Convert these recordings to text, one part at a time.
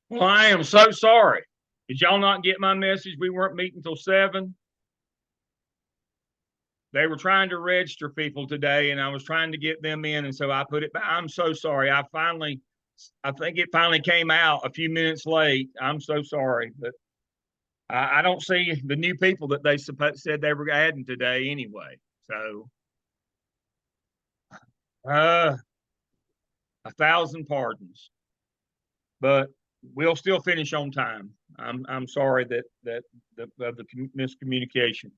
Well, I am so sorry. Did y'all not get my message? We weren't meeting till 7. They were trying to register people today, and I was trying to get them in, and so I put it back. I'm so sorry. I think it finally came out a few minutes late. I'm so sorry, but I don't see the new people that they said they were adding today anyway. So, uh, 1,000 pardons, but we'll still finish on time. I'm sorry that the miscommunication.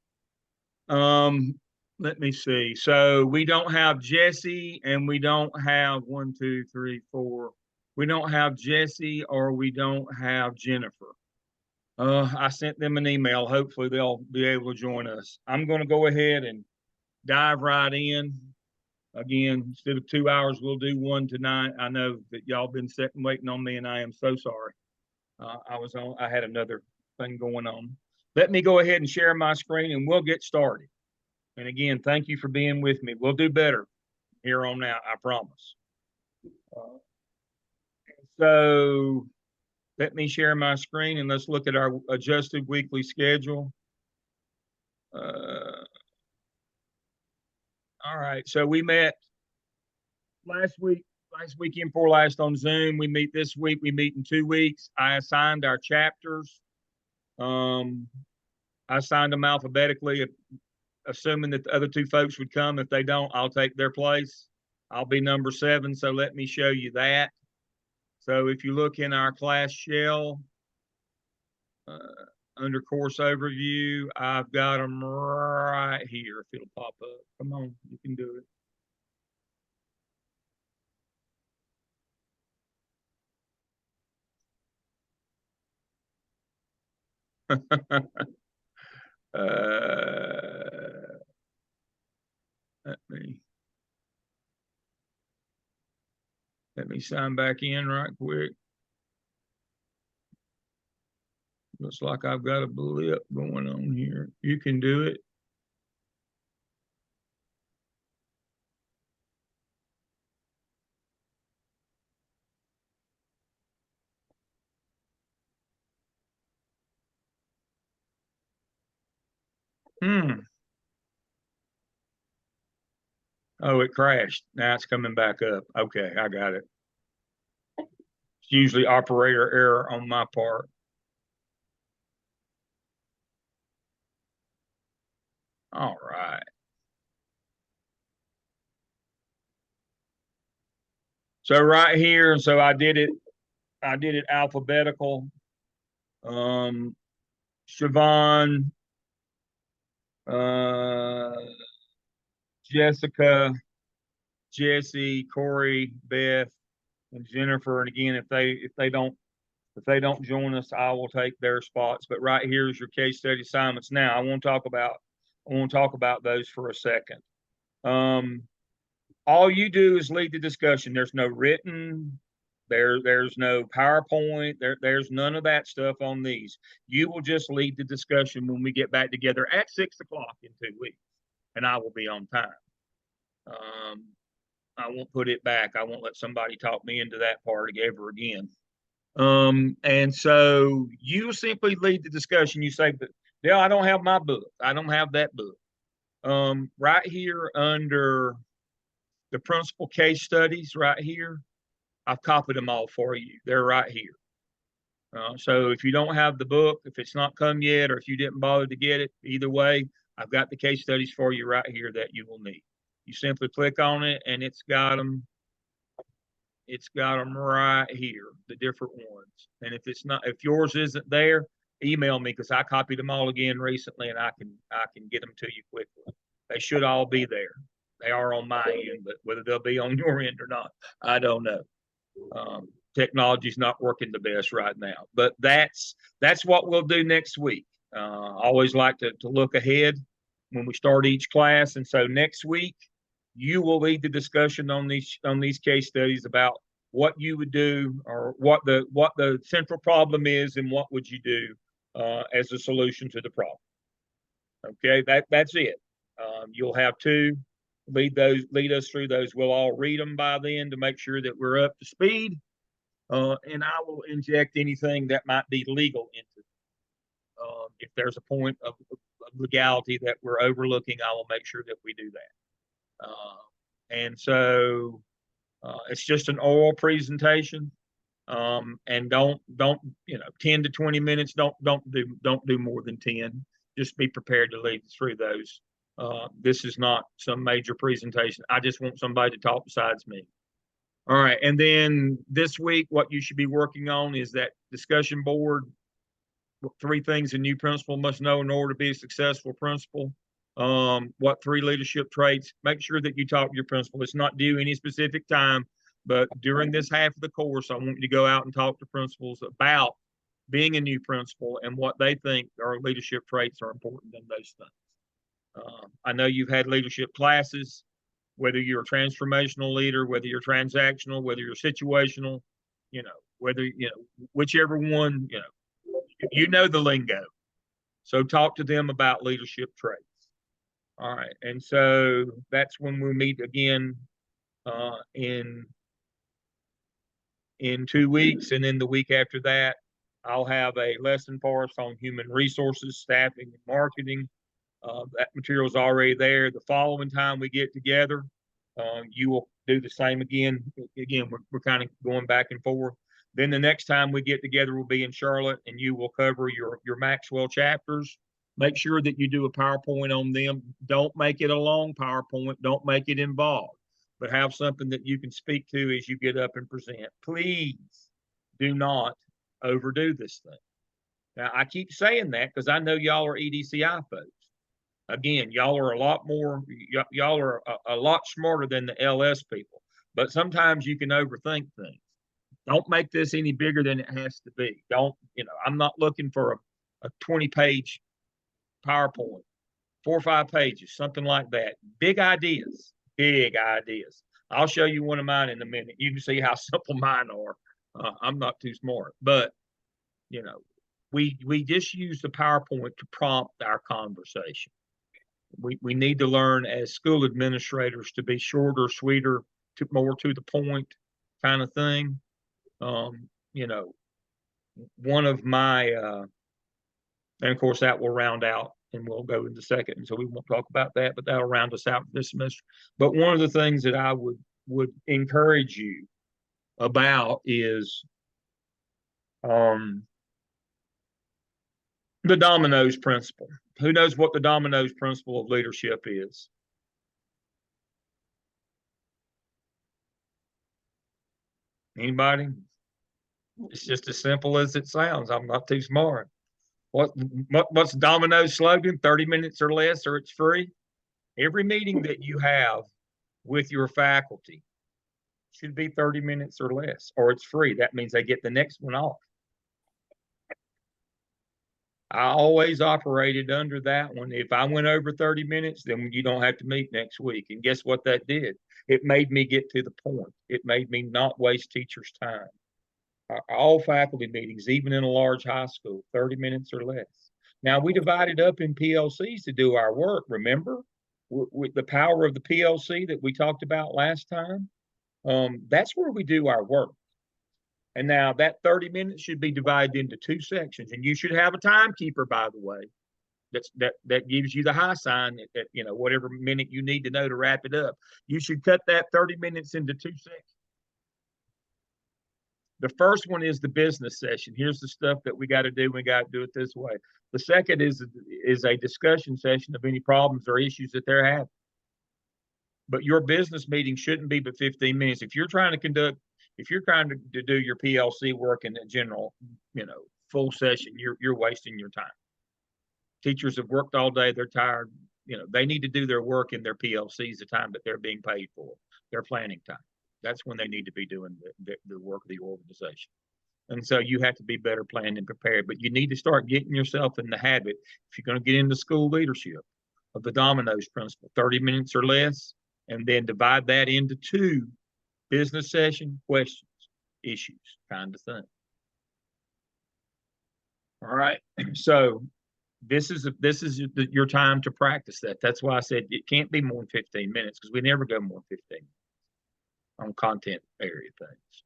Um, Let me see. So we don't have Jesse, and we don't have one, two, three, four. We don't have Jesse, or we don't have Jennifer. I sent them an email. Hopefully they'll be able to join us. I'm going to go ahead and dive right in. Again, instead of 2 hours, we'll do one tonight. I know that y'all been sitting waiting on me, and I am so sorry. I had another thing going on. Let me go ahead and share my screen, and we'll get started. And again, thank you for being with me. We'll do better here on out, I promise. Uh, so let me share my screen and let's look at our adjusted weekly schedule. All right. So we met last weekend before last on Zoom. We meet this week. We meet in 2 weeks. I assigned our chapters. Um, I assigned them alphabetically, assuming that the other two folks would come. If they don't, I'll take their place. I'll be number 7. So let me show you that. So if you look in our class shell, uh, under course overview, I've got them right here. If it'll pop up, come on, you can do it. Let me sign back in right quick. Looks like I've got a blip going on here. You can do it. Oh, it crashed. Now it's coming back up. Okay, I got it. It's usually operator error on my part. All right. So right here, so I did it alphabetical. Siobhan, uh, Jessica, Jesse, Corey, Beth, and Jennifer. And again, if they don't join us, I will take their spots. But right here is your case study assignments. Now I want to talk about those for a second. All you do is lead the discussion. There's no written, there's no PowerPoint, there's none of that stuff on these. You will just lead the discussion when we get back together at 6 o'clock in 2 weeks, and I will be on time. Um, I won't put it back. I won't let somebody talk me into that part ever again. And so you simply lead the discussion. You say, but yeah, I don't have my book. I don't have that book. Right here under the principal case studies, right here, I've copied them all for you. They're right here. So if you don't have the book, if it's not come yet, or if you didn't bother to get it, either way, I've got the case studies for you right here that you will need. You simply click on it, and it's got them. It's got them right here, the different ones. And if yours isn't there, email me because I copied them all again recently, and I can get them to you quickly. They should all be there. They are on my end, but whether they'll be on your end or not, I don't know. Technology's not working the best right now, but that's what we'll do next week. I always like to look ahead when we start each class, and so next week you will lead the discussion on these case studies about what you would do or what the central problem is and what would you do as a solution to the problem. Okay, that's it. You'll have to lead us through those. We'll all read them by then to make sure that we're up to speed. and I will inject anything that might be legal into it. If there's a point of legality that we're overlooking, I will make sure that we do that. And so it's just an oral presentation. And don't 10 to 20 minutes. Don't do more than 10. Just be prepared to lead through those. This is not some major presentation. I just want somebody to talk besides me. All right, and then this week, what you should be working on is that discussion board. 3 things a new principal must know in order to be a successful principal. What 3 leadership traits? Make sure that you talk to your principal. It's not due any specific time, but during this half of the course, I want you to go out and talk to principals about being a new principal and what they think are leadership traits are important in those things. I know you've had leadership classes, whether you're a transformational leader, whether you're transactional, whether you're situational, whether, whichever one, you know the lingo. So talk to them about leadership traits. All right. And so that's when we meet again in 2 weeks. And then the week after that, I'll have a lesson for us on human resources, staffing, and marketing. That material is already there. The following time we get together, you will do the same again. Again, we're kind of going back and forth. Then the next time we get together will be in Charlotte, and you will cover your Maxwell chapters. Make sure that you do a PowerPoint on them. Don't make it a long PowerPoint. Don't make it involved, but have something that you can speak to as you get up and present. Please do not overdo this thing. Now, I keep saying that because I know y'all are EDCI folks. Again, y'all are a lot more, y'all are a lot smarter than the LS people, but sometimes you can overthink things. Don't make this any bigger than it has to be. Don't, I'm not looking for a 20-page PowerPoint, 4 or 5 pages, something like that. Big ideas, big ideas. I'll show you one of mine in a minute. You can see how simple mine are. I'm not too smart, but we just use the PowerPoint to prompt our conversation. We need to learn as school administrators to be shorter, sweeter, more to the point kind of thing. One of my, and of course that will round out and we'll go into second. And so we won't talk about that, but that'll round us out for this semester. But one of the things that I would encourage you about is the dominoes principle. Who knows what the dominoes principle of leadership is? Anybody? It's just as simple as it sounds. I'm not too smart. What's Domino's slogan? 30 minutes or less, or it's free. Every meeting that you have with your faculty should be 30 minutes or less, or it's free. That means they get the next one off. I always operated under that one. If I went over 30 minutes, then you don't have to meet next week. And guess what that did? It made me get to the point. It made me not waste teachers' time. All faculty meetings, even in a large high school, 30 minutes or less. Now, we divided up in PLCs to do our work, remember? With the power of the PLC that we talked about last time, that's where we do our work. And now that 30 minutes should be divided into 2 sections. And you should have a timekeeper, by the way, that gives you the high sign that whatever minute you need to know to wrap it up. You should cut that 30 minutes into 2 sections. The first one is the business session. Here's the stuff that we got to do. We got to do it this way. The second is a discussion session of any problems or issues that they're having. But your business meeting shouldn't be but 15 minutes. If you're trying to do your PLC work in a general, full session, you're wasting your time. Teachers have worked all day. They're tired. They need to do their work in their PLCs the time that they're being paid for, their planning time. That's when they need to be doing the work of the organization. And so you have to be better planned and prepared, but you need to start getting yourself in the habit, if you're going to get into school leadership, of the dominoes principle, 30 minutes or less, and then divide that into 2 business session, questions, issues, kind of thing. All right. So this is your time to practice that. That's why I said it can't be more than 15 minutes because we never go more than 15 minutes on content area things.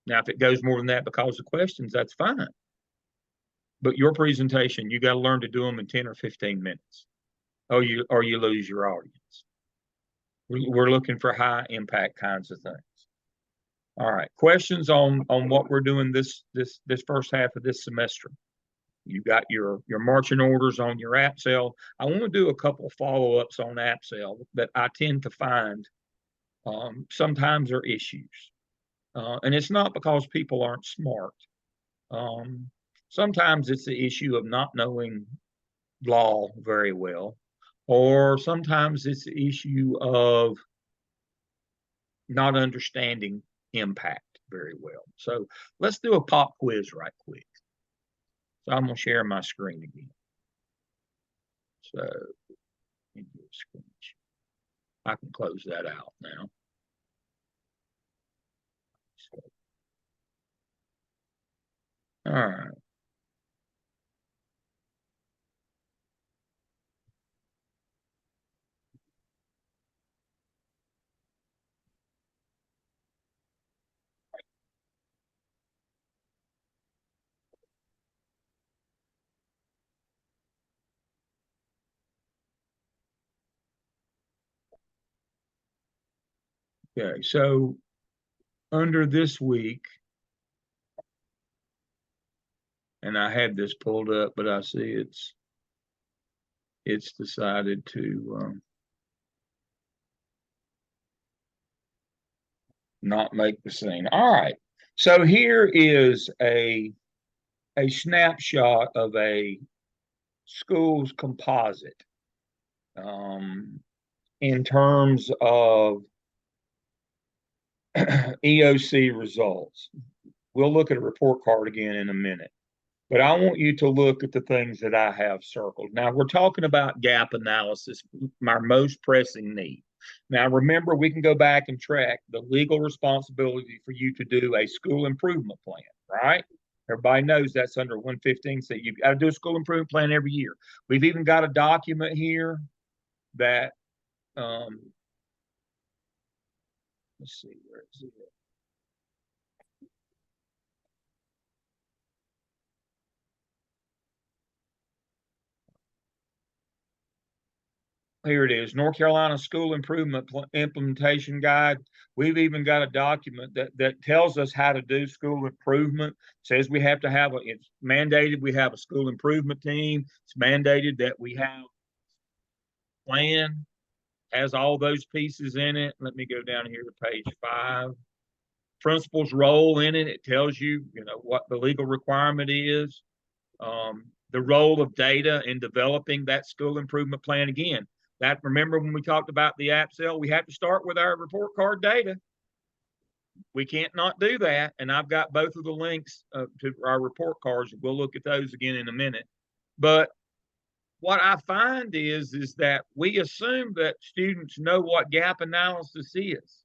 Now, if it goes more than that because of questions, that's fine. But your presentation, you got to learn to do them in 10 or 15 minutes. Or you lose your audience. We're looking for high impact kinds of things. All right. Questions on what we're doing this first half of this semester. You got your marching orders on your app sale. I want to do a couple of follow-ups on app sale that I tend to find sometimes are issues. And it's not because people aren't smart. Sometimes it's the issue of not knowing law very well, or sometimes it's the issue of not understanding impact very well. So let's do a pop quiz right quick. So I'm going to share my screen again. So I can close that out now. All right. Okay, so under this week, and I had this pulled up, but I see it's decided to not make the scene. All right, so here is a snapshot of a school's composite in terms of EOC results. We'll look at a report card again in a minute, but I want you to look at the things that I have circled. Now, we're talking about gap analysis, my most pressing need. Now, remember, we can go back and track the legal responsibility for you to do a school improvement plan, right? Everybody knows that's under 115. So you've got to do a school improvement plan every year. We've even got a document here that, let's see, where is it? Here it is, North Carolina School Improvement Implementation Guide. We've even got a document that tells us how to do school improvement. Says we have to have it's mandated we have a school improvement team. It's mandated that we have a plan, has all those pieces in it. Let me go down here to page 5. Principal's role in it. It tells you, what the legal requirement is. The role of data in developing that school improvement plan. Again, remember when we talked about the app sale, we have to start with our report card data. We can't not do that. And I've got both of the links to our report cards. We'll look at those again in a minute. But what I find is that we assume that students know what gap analysis is,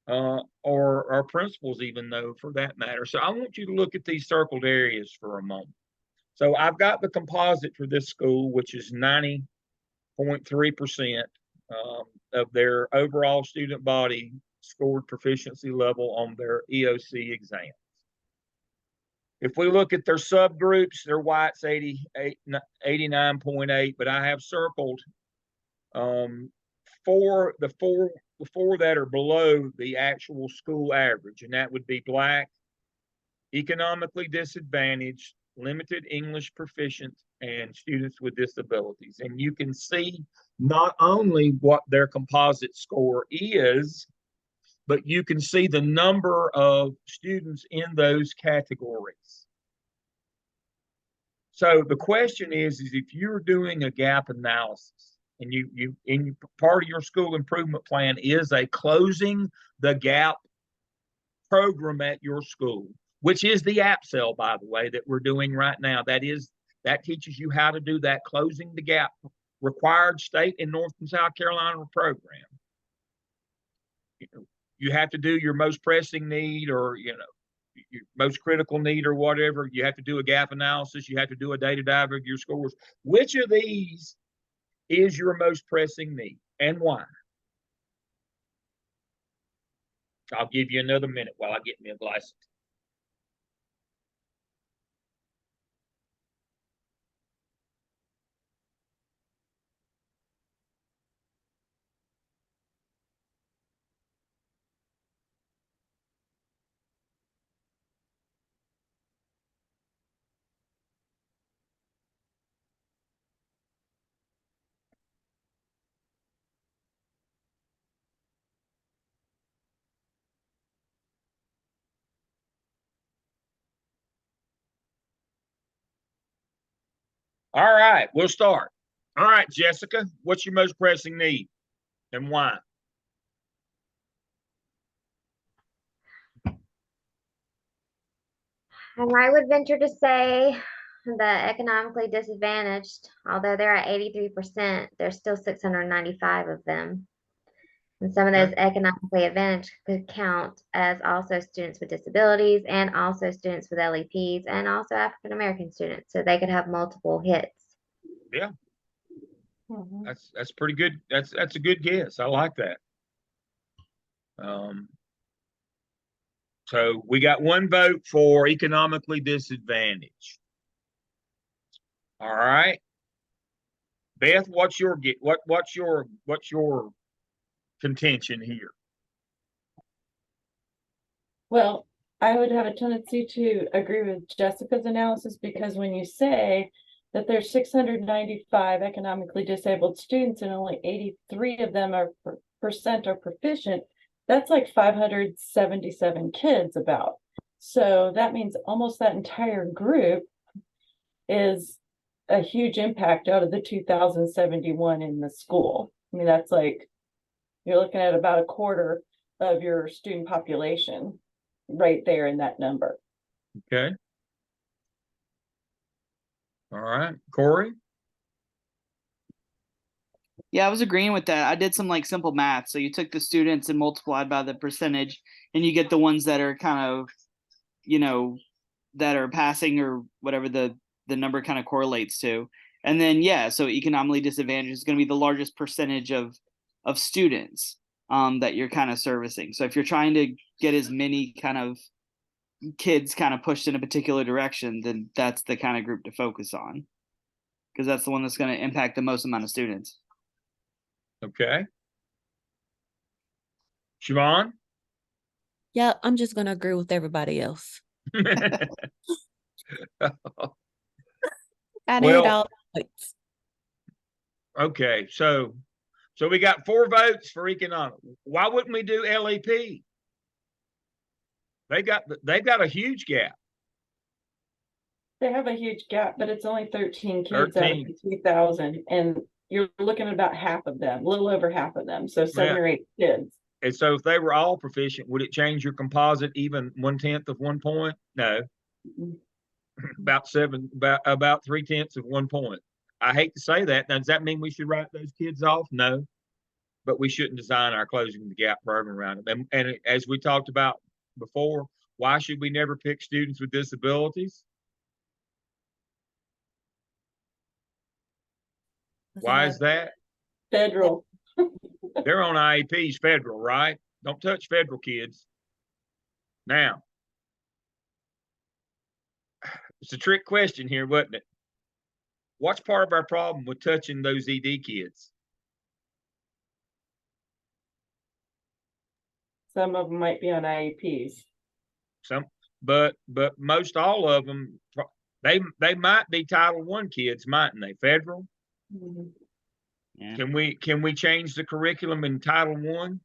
or our principals even know for that matter. So I want you to look at these circled areas for a moment. So I've got the composite for this school, which is 90.3% of their overall student body scored proficiency level on their EOC exams. If we look at their subgroups, they're whites 89.8, but I have circled the four that are below the actual school average, and that would be Black, economically disadvantaged, limited English proficient, and students with disabilities. And you can see not only what their composite score is, but you can see the number of students in those categories. So the question is if you're doing a gap analysis and part of your school improvement plan is a closing the gap program at your school, which is the app sale, by the way, that we're doing right now. That teaches you how to do that closing the gap required state and North and South Carolina program. You have to do your most pressing need or, your most critical need or whatever. You have to do a gap analysis. You have to do a data dive of your scores. Which of these is your most pressing need and why? I'll give you another minute while I get me a glass All right, we'll start. All right, Jessica, what's your most pressing need and why? And I would venture to say the economically disadvantaged, although they're at 83%, there's still 695 of them. And some of those Okay. economically advantaged could count as also students with disabilities and also students with LEPs and also African American students. So they could have multiple hits. Yeah, Mhm. that's pretty good. That's a good guess. I like that. Um, so we got one vote for economically disadvantaged. All right, Beth, what's your contention here? Well, I would have a tendency to agree with Jessica's analysis because when you say that there's 695 economically disabled students and only 83 of them are percent are proficient, that's like 577 kids about. So that means almost that entire group is a huge impact out of the 2071 in the school. I mean, that's like, you're looking at about a quarter of your student population right there in that number. Okay. All right, Corey. Yeah, I was agreeing with that. I did some like simple math. So you took the students and multiplied by the percentage, and you get the ones that are kind of, you know, that are passing or whatever the number kind of correlates to. And then yeah, so economically disadvantaged is going to be the largest percentage of students that you're kind of servicing. So if you're trying to get as many kind of kids kind of pushed in a particular direction, then that's the kind of group to focus on because that's the one that's going to impact the most amount of students. Okay. Siobhan. Yeah, I'm just gonna agree with everybody else. I need Well, all the votes. okay, so we got 4 votes for economic. Why wouldn't we do LEP? They've got a huge gap. They have a huge gap, but it's only 13 kids out of 13. 2,000, and you're looking at about half of them, a little over half of them, so 7 Yeah. or 8 kids. And so if they were all proficient, would it change your composite even 1/10 of 1 point? No. About 3/10 of 1 point. I hate to say that. Now, does that mean we should write those kids off? No. But we shouldn't design our closing the gap program around them. And as we talked about before, why should we never pick students with disabilities? Why is that? Federal. They're on IEPs federal, right? Don't touch federal kids. Now, it's a trick question here, wasn't it? What's part of our problem with touching those ED kids? Some of them might be on IEPs. But most all of them, they might be Title I kids, mightn't they? Federal. Mhm. Yeah. Can we change the curriculum in Title I?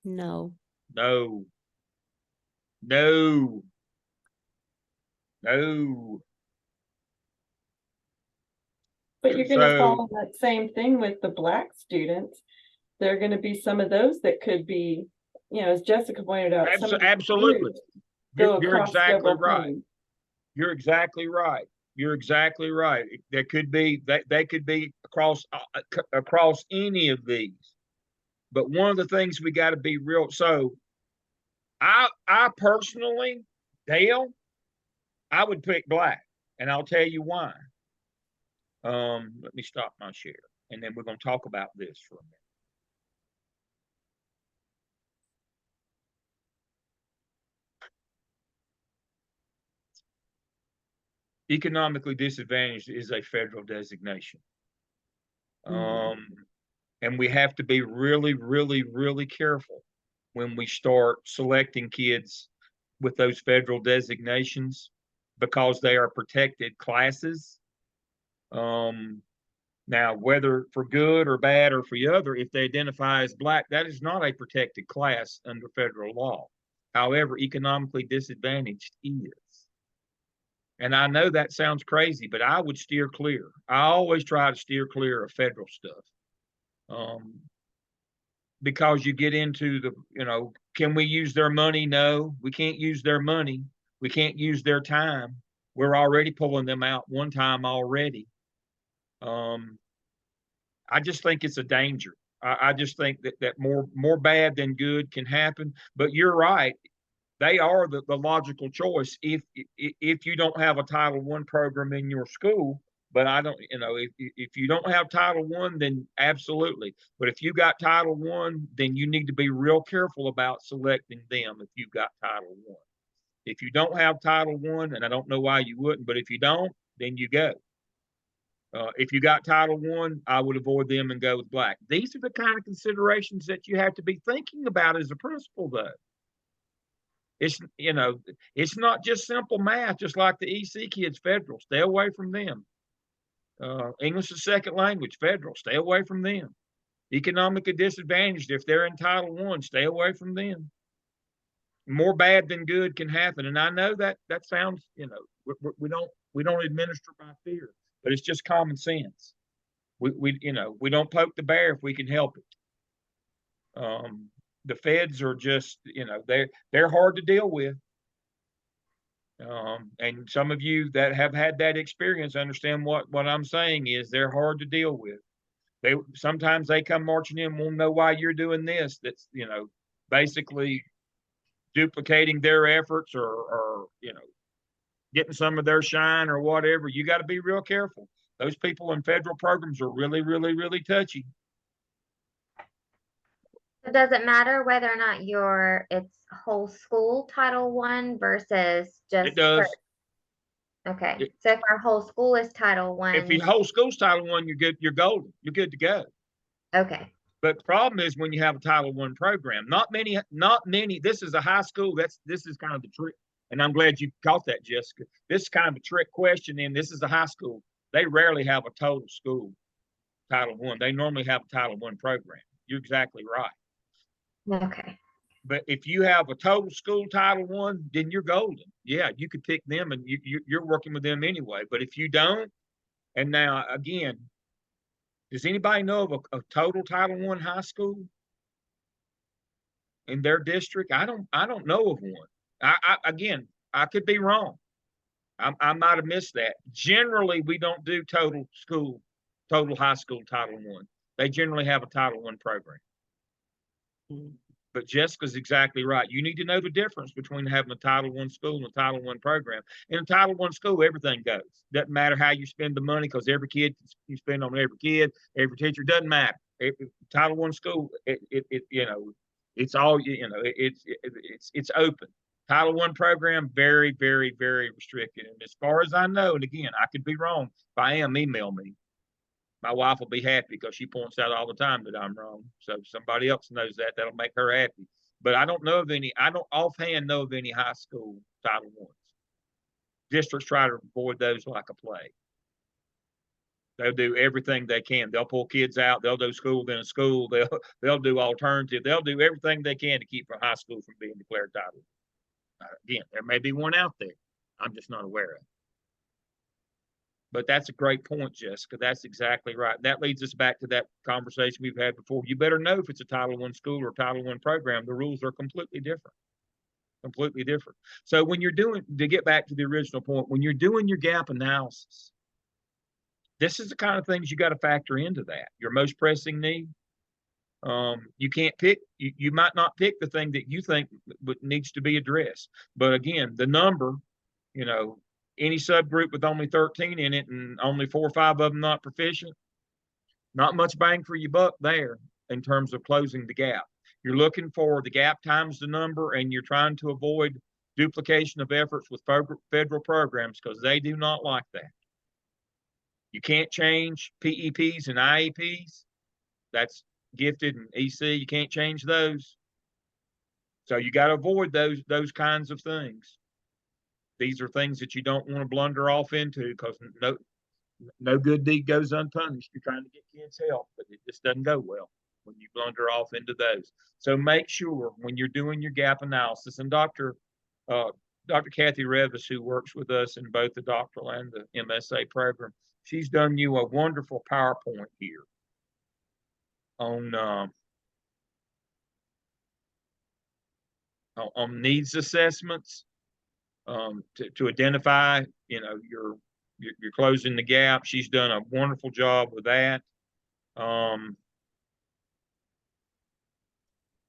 No. No. No. No. But you're going to So follow that same thing with the Black students. There are going to be some of those that could be, as Jessica pointed out, some of these absolutely. groups go You're across exactly several right. things. You're exactly right. You're exactly right. There could be they could be across any of these. But one of the things we got to be real. So I personally, Dale, I would pick Black, and I'll tell you why. Let me stop my share, and then we're going to talk about this for a minute. Economically disadvantaged is a federal designation. And we have to be really, really, really careful when we start selecting kids with those federal designations because they are protected classes. Now, whether for good or bad or for the other, if they identify as Black, that is not a protected class under federal law. However, economically disadvantaged is. And I know that sounds crazy, but I would steer clear. I always try to steer clear of federal stuff. Because you get into the, can we use their money? No, we can't use their money. We can't use their time. We're already pulling them out one time already. I just think it's a danger. I just think that more bad than good can happen. But you're right. They are the logical choice if you don't have a Title I program in your school. But I don't, if you don't have Title I, then absolutely. But if you got Title I, then you need to be real careful about selecting them if you've got Title I. If you don't have Title I, and I don't know why you wouldn't, but if you don't, then you go. If you got Title I would avoid them and go with black. These are the kind of considerations that you have to be thinking about as a principal, though. It's not just simple math, just like the EC kids, federal, stay away from them. English as second language, federal, stay away from them. Economically disadvantaged, if they're in Title I, stay away from them. More bad than good can happen. And I know that sounds, we don't administer by fear, but it's just common sense. We don't poke the bear if we can help it. The feds are just, they're hard to deal with. And some of you that have had that experience understand what I'm saying is they're hard to deal with. Sometimes they come marching in, won't know why you're doing this. That's, basically duplicating their efforts or getting some of their shine or whatever. You got to be real careful. Those people in federal programs are really, really, really touchy. It doesn't matter whether or not it's whole school Title I versus just It does. Okay. So if our whole school is Title I. If your whole school's Title I, you're good. You're golden. You're good to go. Okay. But the problem is when you have a Title I program, not many, this is a high school. This is kind of the trick. And I'm glad you caught that, Jessica. This is kind of a trick question. And this is a high school. They rarely have a total school Title I. They normally have a Title I program. You're exactly right. Okay. But if you have a total school Title I, then you're golden. Yeah, you could pick them and you're working with them anyway. But if you don't, and now again, does anybody know of a total Title I high school in their district? I don't know of one. Again, I could be wrong. I might have missed that. Generally, we don't do total high school Title I. They generally have a Title I program. But Jessica's exactly right. You need to know the difference between having a Title I school and a Title I program. In a Title I school, everything goes. Doesn't matter how you spend the money because every kid you spend on every kid, every teacher, doesn't matter. Title I school, it's all it's open. Title I program, very, very, very restricted. And as far as I know, and again, I could be wrong. If I am, email me. My wife will be happy because she points out all the time that I'm wrong. So if somebody else knows that, that'll make her happy. But I don't offhand know of any high school Title I's. Districts try to avoid those like a plague. They'll do everything they can. They'll pull kids out. They'll do school within a school. They'll do alternative. They'll do everything they can to keep a high school from being declared Title I. Again, there may be one out there. I'm just not aware of. But that's a great point, Jessica. That's exactly right. That leads us back to that conversation we've had before. You better know if it's a Title I school or Title I program. The rules are completely different. Completely different. So when you're to get back to the original point, when you're doing your gap analysis, this is the kind of things you got to factor into that. Your most pressing need. You can't pick, you might not pick the thing that you think needs to be addressed. But again, the number, any subgroup with only 13 in it and only 4 or 5 of them not proficient, not much bang for your buck there in terms of closing the gap. You're looking for the gap times the number, and you're trying to avoid duplication of efforts with federal programs because they do not like that. You can't change PEPs and IEPs. That's gifted and EC. You can't change those. So you got to avoid those kinds of things. These are things that you don't want to blunder off into because no good deed goes unpunished. You're trying to get kids help, but it just doesn't go well when you blunder off into those. So make sure when you're doing your gap analysis, and Dr. Dr. Kathy Revis, who works with us in both the doctoral and the MSA program, she's done you a wonderful PowerPoint here on needs assessments, to identify, you're closing the gap. She's done a wonderful job with that.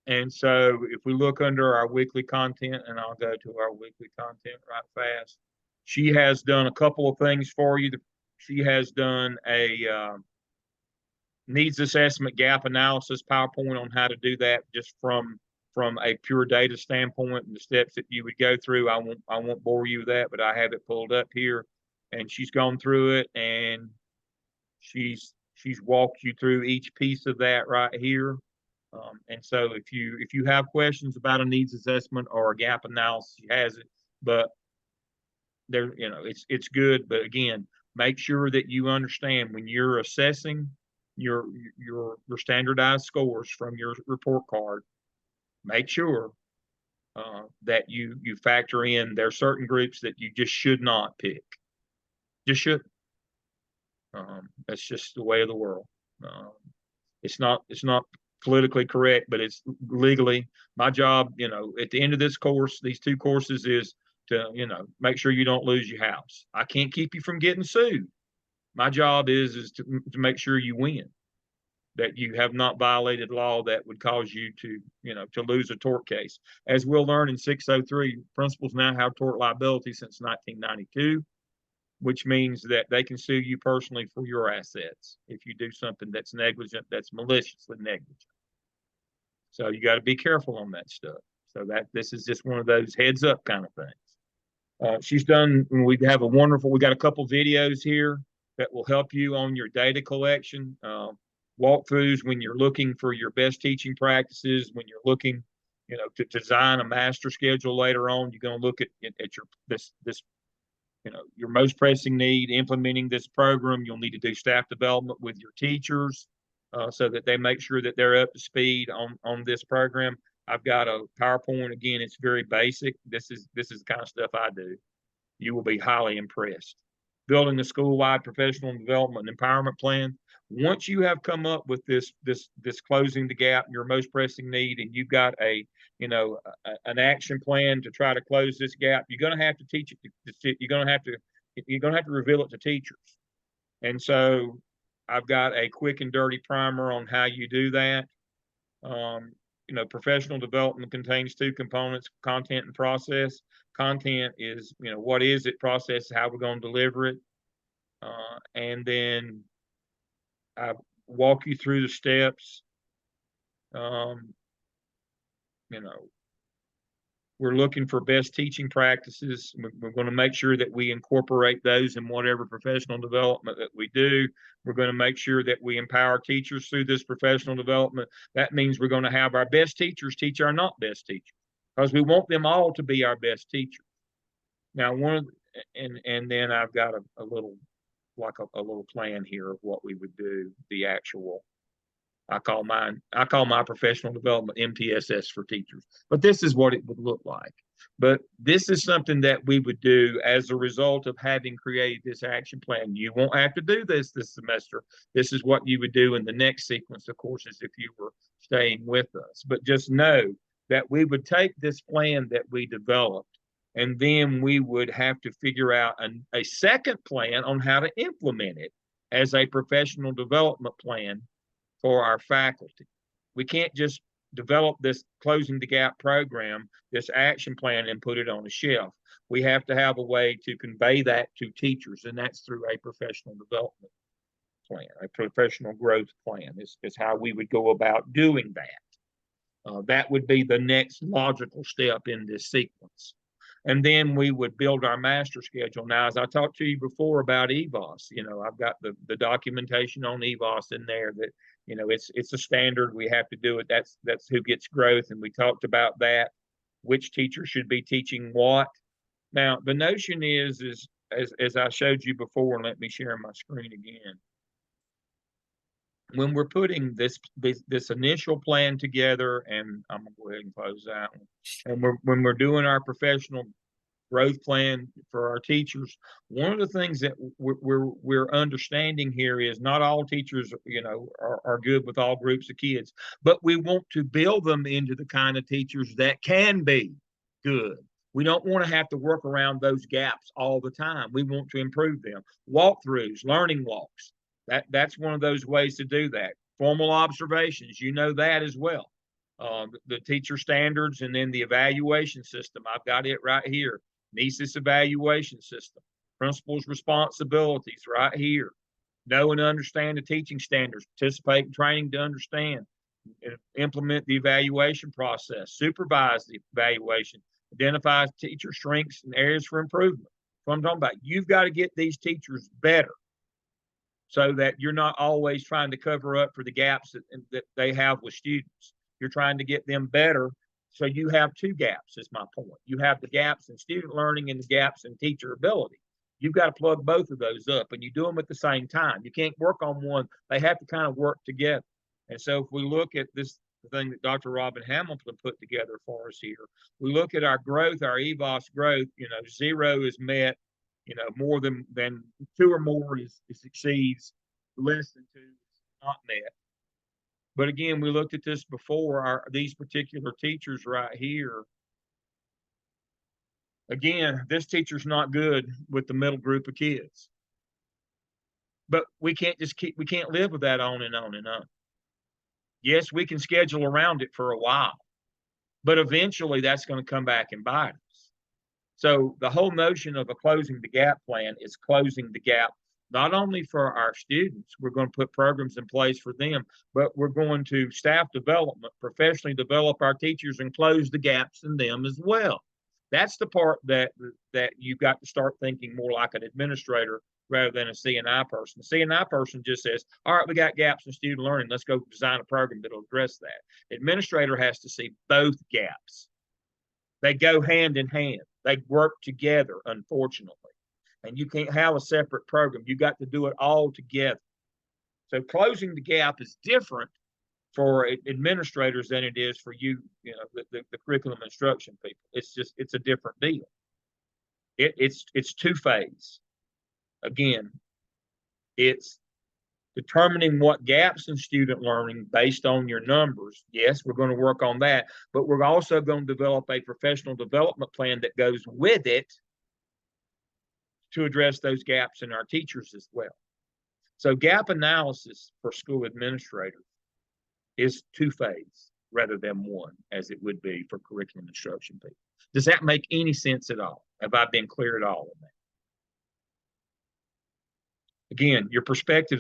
And so if we look under our weekly content, and I'll go to our weekly content right fast, she has done a couple of things for you. She has done a needs assessment gap analysis PowerPoint on how to do that just from a pure data standpoint and the steps that you would go through. I won't bore you with that, but I have it pulled up here, and she's gone through it, and she's walked you through each piece of that right here. And so if you have questions about a needs assessment or a gap analysis, she has it. But there, it's good. But again, make sure that you understand when you're assessing your standardized scores from your report card, make sure that you factor in there are certain groups that you just should not pick. Just should. That's just the way of the world. It's not politically correct, but it's legally my job. At the end of this course, these 2 courses is to make sure you don't lose your house. I can't keep you from getting sued. My job is to make sure you win, that you have not violated law that would cause you to lose a tort case. As we'll learn in 603, principals now have tort liability since 1992, which means that they can sue you personally for your assets if you do something that's negligent, that's maliciously negligent. So you got to be careful on that stuff. So this is just one of those heads up kind of things. She's done, we got a couple videos here that will help you on your data collection, walkthroughs when you're looking for your best teaching practices, when you're looking, to design a master schedule later on. You're going to look at your most pressing need, implementing this program. You'll need to do staff development with your teachers so that they make sure that they're up to speed on this program. I've got a PowerPoint. Again, it's very basic. This is the kind of stuff I do. You will be highly impressed. Building a school-wide professional development and empowerment plan. Once you have come up with this closing the gap, your most pressing need, and you've got an action plan to try to close this gap, you're going to have to teach it. You're going to have to reveal it to teachers. And so I've got a quick and dirty primer on how you do that. Professional development contains 2 components: content and process. Content is, what is it? Process is how we're going to deliver it. And then I walk you through the steps. We're looking for best teaching practices. We're going to make sure that we incorporate those in whatever professional development that we do. We're going to make sure that we empower teachers through this professional development. That means we're going to have our best teachers teach our not best teachers, because we want them all to be our best teachers. Now, and then I've got a little plan here of what we would do, the actual. I call my professional development MTSS for teachers, but this is what it would look like. But this is something that we would do as a result of having created this action plan. You won't have to do this semester. This is what you would do in the next sequence of courses if you were staying with us. But just know that we would take this plan that we developed, and then we would have to figure out a second plan on how to implement it as a professional development plan for our faculty. We can't just develop this closing the gap program, this action plan, and put it on a shelf. We have to have a way to convey that to teachers, and that's through a professional development plan, a professional growth plan is how we would go about doing that. That would be the next logical step in this sequence. And then we would build our master schedule. Now, as I talked to you before about EVOS, I've got the documentation on EVOS in there that, it's a standard. We have to do it. That's who gets growth. And we talked about that, which teacher should be teaching what. Now, the notion is as I showed you before, and let me share my screen again. When we're putting this initial plan together, and I'm gonna go ahead and close that one. And when we're doing our professional growth plan for our teachers. One of the things that we're understanding here is not all teachers, are good with all groups of kids, but we want to build them into the kind of teachers that can be good. We don't want to have to work around those gaps all the time. We want to improve them. Walkthroughs, learning walks. That's one of those ways to do that. Formal observations, that as well. The teacher standards, and then the evaluation system. I've got it right here. NESIS evaluation system. Principals' responsibilities right here. Know and understand the teaching standards. Participate in training to understand. Implement the evaluation process. Supervise the evaluation. Identify teacher strengths and areas for improvement. That's what I'm talking about. You've got to get these teachers better so that you're not always trying to cover up for the gaps that they have with students. You're trying to get them better. So you have two gaps, is my point. You have the gaps in student learning and the gaps in teacher ability. You've got to plug both of those up, and you do them at the same time. You can't work on one. They have to kind of work together. And so if we look at this thing that Dr. Robin Hamilton put together for us here, we look at our growth, our EVOS growth, 0 is met, more than 2 or more is exceeds, less than 2 is not met. But again, we looked at this before. These particular teachers right here. Again, this teacher's not good with the middle group of kids. But we can't live with that on and on and on. Yes, we can schedule around it for a while, but eventually that's going to come back and bite us. So the whole notion of a closing the gap plan is closing the gap not only for our students, we're going to put programs in place for them, but we're going to staff development, professionally develop our teachers and close the gaps in them as well. That's the part that you've got to start thinking more like an administrator rather than a CNI person. The CNI person just says, all right, we got gaps in student learning. Let's go design a program that'll address that. Administrator has to see both gaps. They go hand in hand. They work together, unfortunately. And you can't have a separate program. You got to do it all together. So closing the gap is different for administrators than it is for the curriculum instruction people. It's a different deal. It's two-phase. Again, it's determining what gaps in student learning based on your numbers. Yes, we're going to work on that, but we're also going to develop a professional development plan that goes with it to address those gaps in our teachers as well. So gap analysis for school administrators is two-phase rather than one, as it would be for curriculum instruction people. Does that make any sense at all? Have I been clear at all on that? Again, your perspective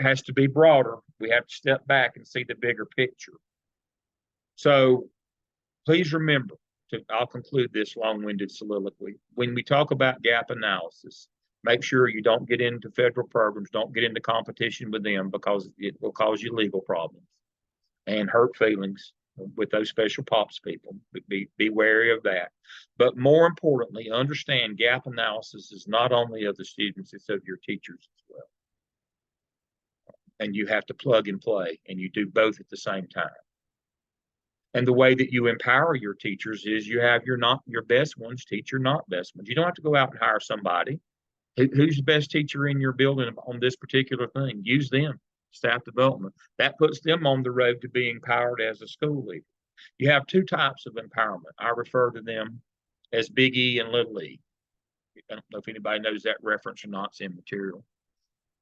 has to be broader. We have to step back and see the bigger picture. So please remember, I'll conclude this long-winded soliloquy. When we talk about gap analysis, make sure you don't get into federal programs, don't get into competition with them, because it will cause you legal problems and hurt feelings with those special POPs people. Be wary of that. But more importantly, understand gap analysis is not only of the students, it's of your teachers as well. And you have to plug and play, and you do both at the same time. And the way that you empower your teachers is you have your best ones teach your not best ones. You don't have to go out and hire somebody. Who's the best teacher in your building on this particular thing? Use them. Staff development. That puts them on the road to being empowered as a school leader. You have two types of empowerment. I refer to them as Big E and Little E. I don't know if anybody knows that reference or not. It's immaterial.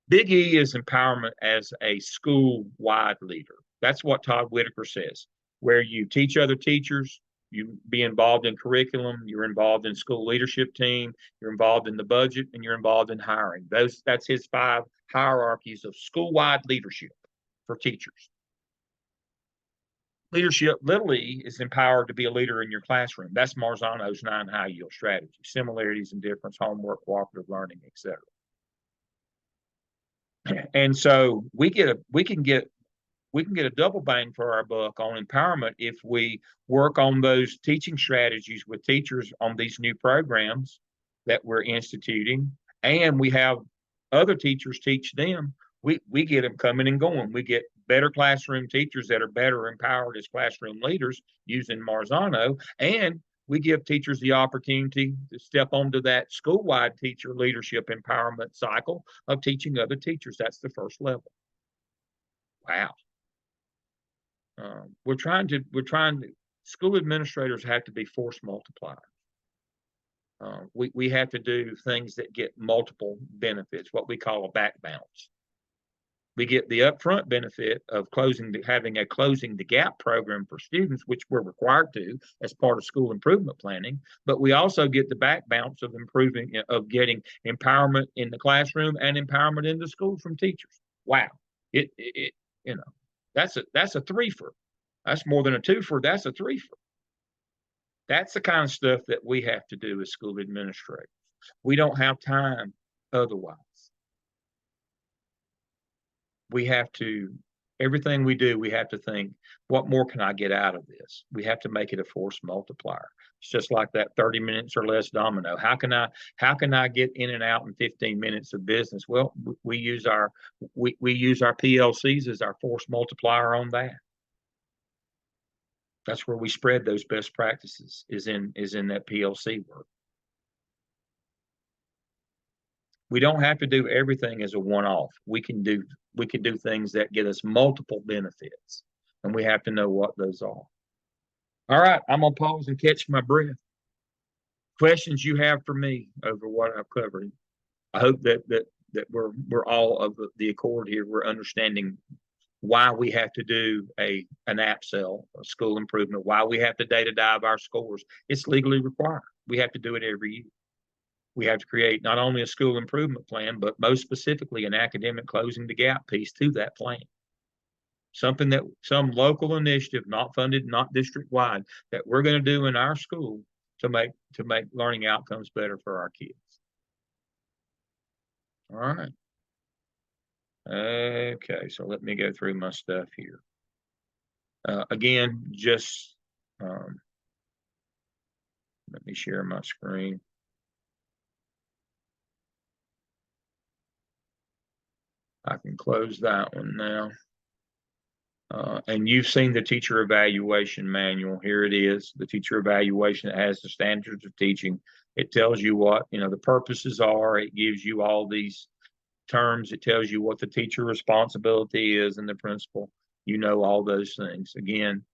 Big E is empowerment as a school-wide leader. That's what Todd Whitaker says, where you teach other teachers, you be involved in curriculum, you're involved in school leadership team, you're involved in the budget, and you're involved in hiring. That's his 5 hierarchies of school-wide leadership for teachers. Leadership, Little E, is empowered to be a leader in your classroom. That's Marzano's 9 high yield strategy: similarities and difference, homework, cooperative learning, etc. And so we can get a double bang for our buck on empowerment if we work on those teaching strategies with teachers on these new programs that we're instituting, and we have other teachers teach them. We get them coming and going. We get better classroom teachers that are better empowered as classroom leaders using Marzano, and We give teachers the opportunity to step onto that school-wide teacher leadership empowerment cycle of teaching other teachers. That's the first level. Wow. School administrators have to be force multipliers. We have to do things that get multiple benefits, what we call a back bounce. We get the upfront benefit of having a closing the gap program for students, which we're required to as part of school improvement planning. But we also get the back bounce of getting empowerment in the classroom and empowerment in the school from teachers. Wow, that's a threefer. That's more than a twofer. That's a threefer. That's the kind of stuff that we have to do as school administrators. We don't have time otherwise. Everything we do, we have to think, what more can I get out of this? We have to make it a force multiplier. It's just like that 30 minutes or less domino. How can I get in and out in 15 minutes of business? Well, we use our PLCs as our force multiplier on that. That's where we spread those best practices is in that PLC work. We don't have to do everything as a one-off. We can do things that get us multiple benefits, and we have to know what those are. All right, I'm gonna pause and catch my breath. Questions you have for me over what I've covered? I hope that we're all of the accord here. We're understanding why we have to do an app sell, a school improvement, why we have to data dive our scores. It's legally required. We have to do it every year. We have to create not only a school improvement plan, but most specifically an academic closing the gap piece to that plan. Some local initiative, not funded, not district wide, that we're going to do in our school to make learning outcomes better for our kids. All right. Okay, so let me go through my stuff here. Again, just let me share my screen. I can close that one now. And you've seen the teacher evaluation manual. Here it is, the teacher evaluation that has the standards of teaching. It tells you what, the purposes are. It gives you all these terms. It tells you what the teacher responsibility is and the principal. All those things. Again,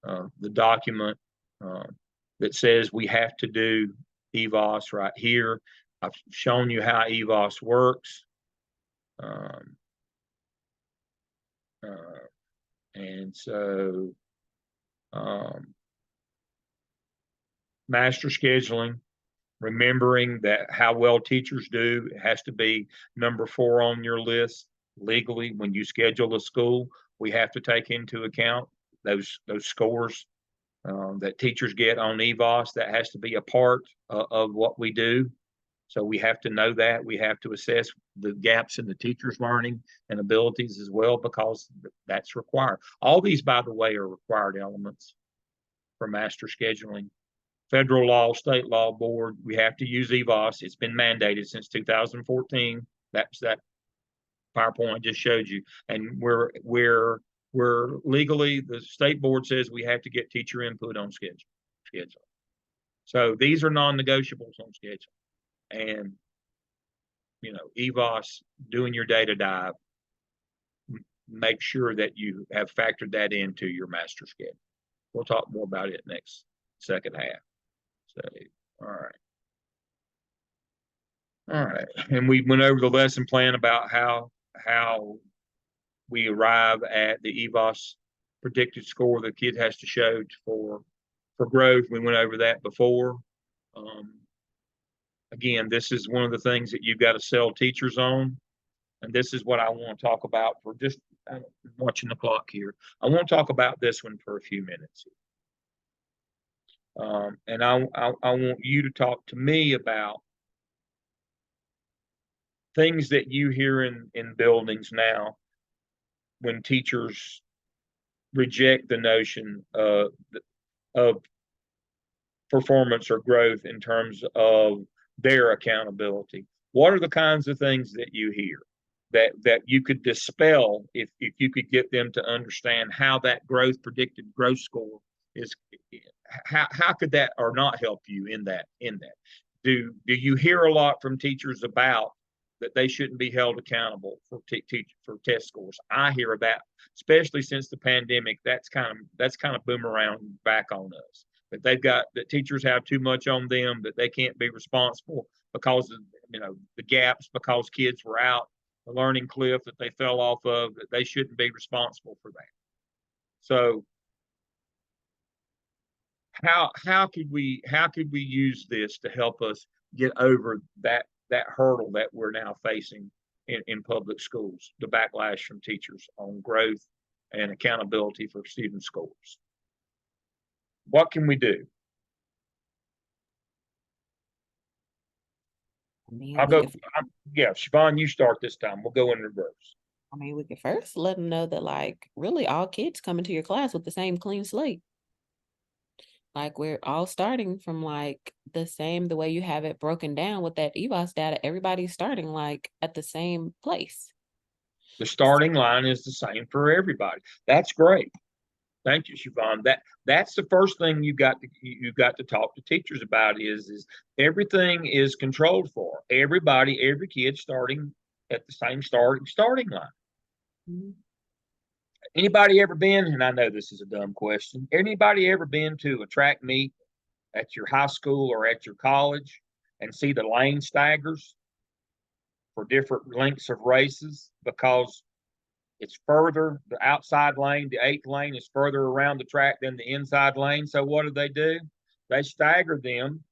the document that says we have to do EVOS right here. I've shown you how EVOS works. And so master scheduling, remembering that how well teachers do, it has to be number 4 on your list. Legally, when you schedule a school, we have to take into account those scores that teachers get on EVOS. That has to be a part of what we do. So we have to know that. We have to assess the gaps in the teacher's learning and abilities as well, because that's required. All these, by the way, are required elements for master scheduling. Federal law, state law board, we have to use EVOS. It's been mandated since 2014. That's that PowerPoint I just showed you. And we're legally, the state board says we have to get teacher input on schedule. So these are non-negotiables on schedule. And EVOS, doing your data dive, make sure that you have factored that into your master schedule. We'll talk more about it next second half. So, all right. And we went over the lesson plan about how we arrive at the EVOS predicted score the kid has to show for growth. We went over that before. Again, this is one of the things that you've got to sell teachers on. And this is what I want to talk about for just watching the clock here. I want to talk about this one for a few minutes. And I want you to talk to me about things that you hear in buildings now when teachers reject the notion of performance or growth in terms of their accountability. What are the kinds of things that you hear that you could dispel if you could get them to understand how that predicted growth score is, how could that or not help you in that? Do you hear a lot from teachers about that they shouldn't be held accountable for for test scores? I hear that, especially since the pandemic. That's kind of boomerang back on us. That teachers have too much on them, that they can't be responsible because of the gaps, because kids were out the learning cliff that they fell off of, that they shouldn't be responsible for that. So how could we use this to help us get over that hurdle that we're now facing in public schools, the backlash from teachers on growth and accountability for student scores? What can we do? I mean, I'll we go. could, Yeah, Siobhan, you start this time. We'll go in reverse. I mean, we could first let them know that, like, really all kids come into your class with the same clean slate. Like, we're all starting from like the way you have it broken down with that EVOS data. Everybody's starting like at the same place. The starting line is the same for everybody. That's great. Thank you, Siobhan. That's the first thing you got to talk to teachers about is everything is controlled for. Every kid starting at the same starting line. Mhm. Anybody ever been, and I know this is a dumb question, anybody ever been to a track meet at your high school or at your college and see the lane staggers for different lengths of races because it's further, the outside lane, the 8th lane is further around the track than the inside lane. So what do? They stagger them.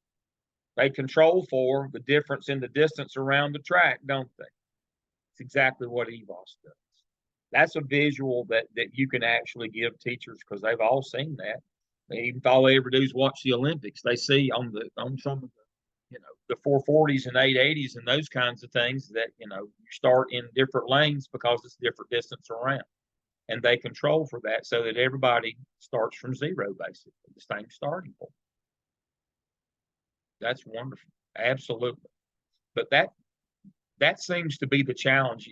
They control for the difference in the distance around the track, don't they? It's exactly what EVOS does. That's a visual that you can actually give teachers because they've all seen that. All they ever do is watch the Olympics. They see on some of the 440s and 880s and those kinds of things that you start in different lanes because it's different distance around, and they control for that so that everybody starts from zero, basically the same starting point. That's wonderful, absolutely. But that seems to be the challenge.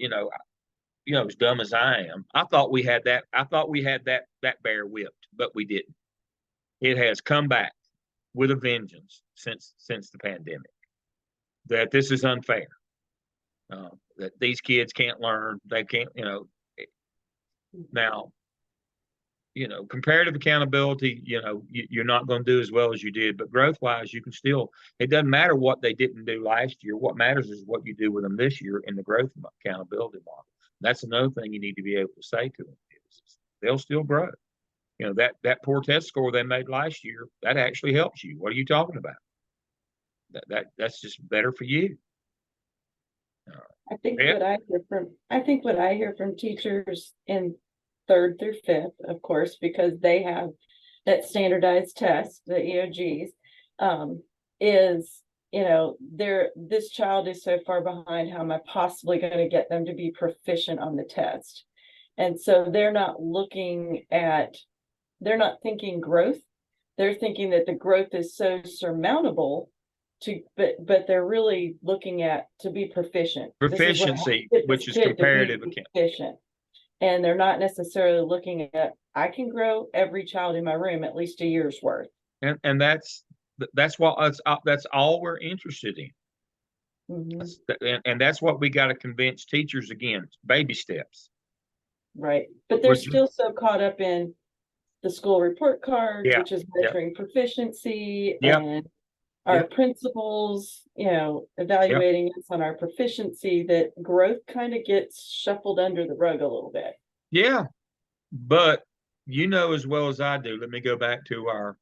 As dumb as I am, I thought we had that. I thought we had that bear whipped, but we didn't. It has come back with a vengeance since the pandemic. That this is unfair. That these kids can't learn. They can't. Now, comparative accountability. You're not going to do as well as you did, but growth wise, you can still. It doesn't matter what they didn't do last year. What matters is what you do with them this year in the growth accountability model. That's another thing you need to be able to say to them is they'll still grow. That poor test score they made last year, that actually helps you. What are you talking about? That's just better for you. I think Yeah. what I hear from teachers in 3rd through 5th, of course, because they have that standardized test, the EOGs, is this child is so far behind. How am I possibly going to get them to be proficient on the test? And so they're not thinking growth. They're thinking that the growth is so surmountable but they're really looking at to be proficient. Proficiency, which is comparative proficient. And they're not necessarily looking at, I can grow every child in my room at least a year's worth. And that's all we're interested in. Mm-hmm. And that's what we got to convince teachers again, baby steps. Right. But they're still so caught up in the school report card, which is measuring proficiency and our principals, evaluating us on our proficiency, that growth kind of gets shuffled under the rug a little bit. Yeah. But as well as I do, let me go back to our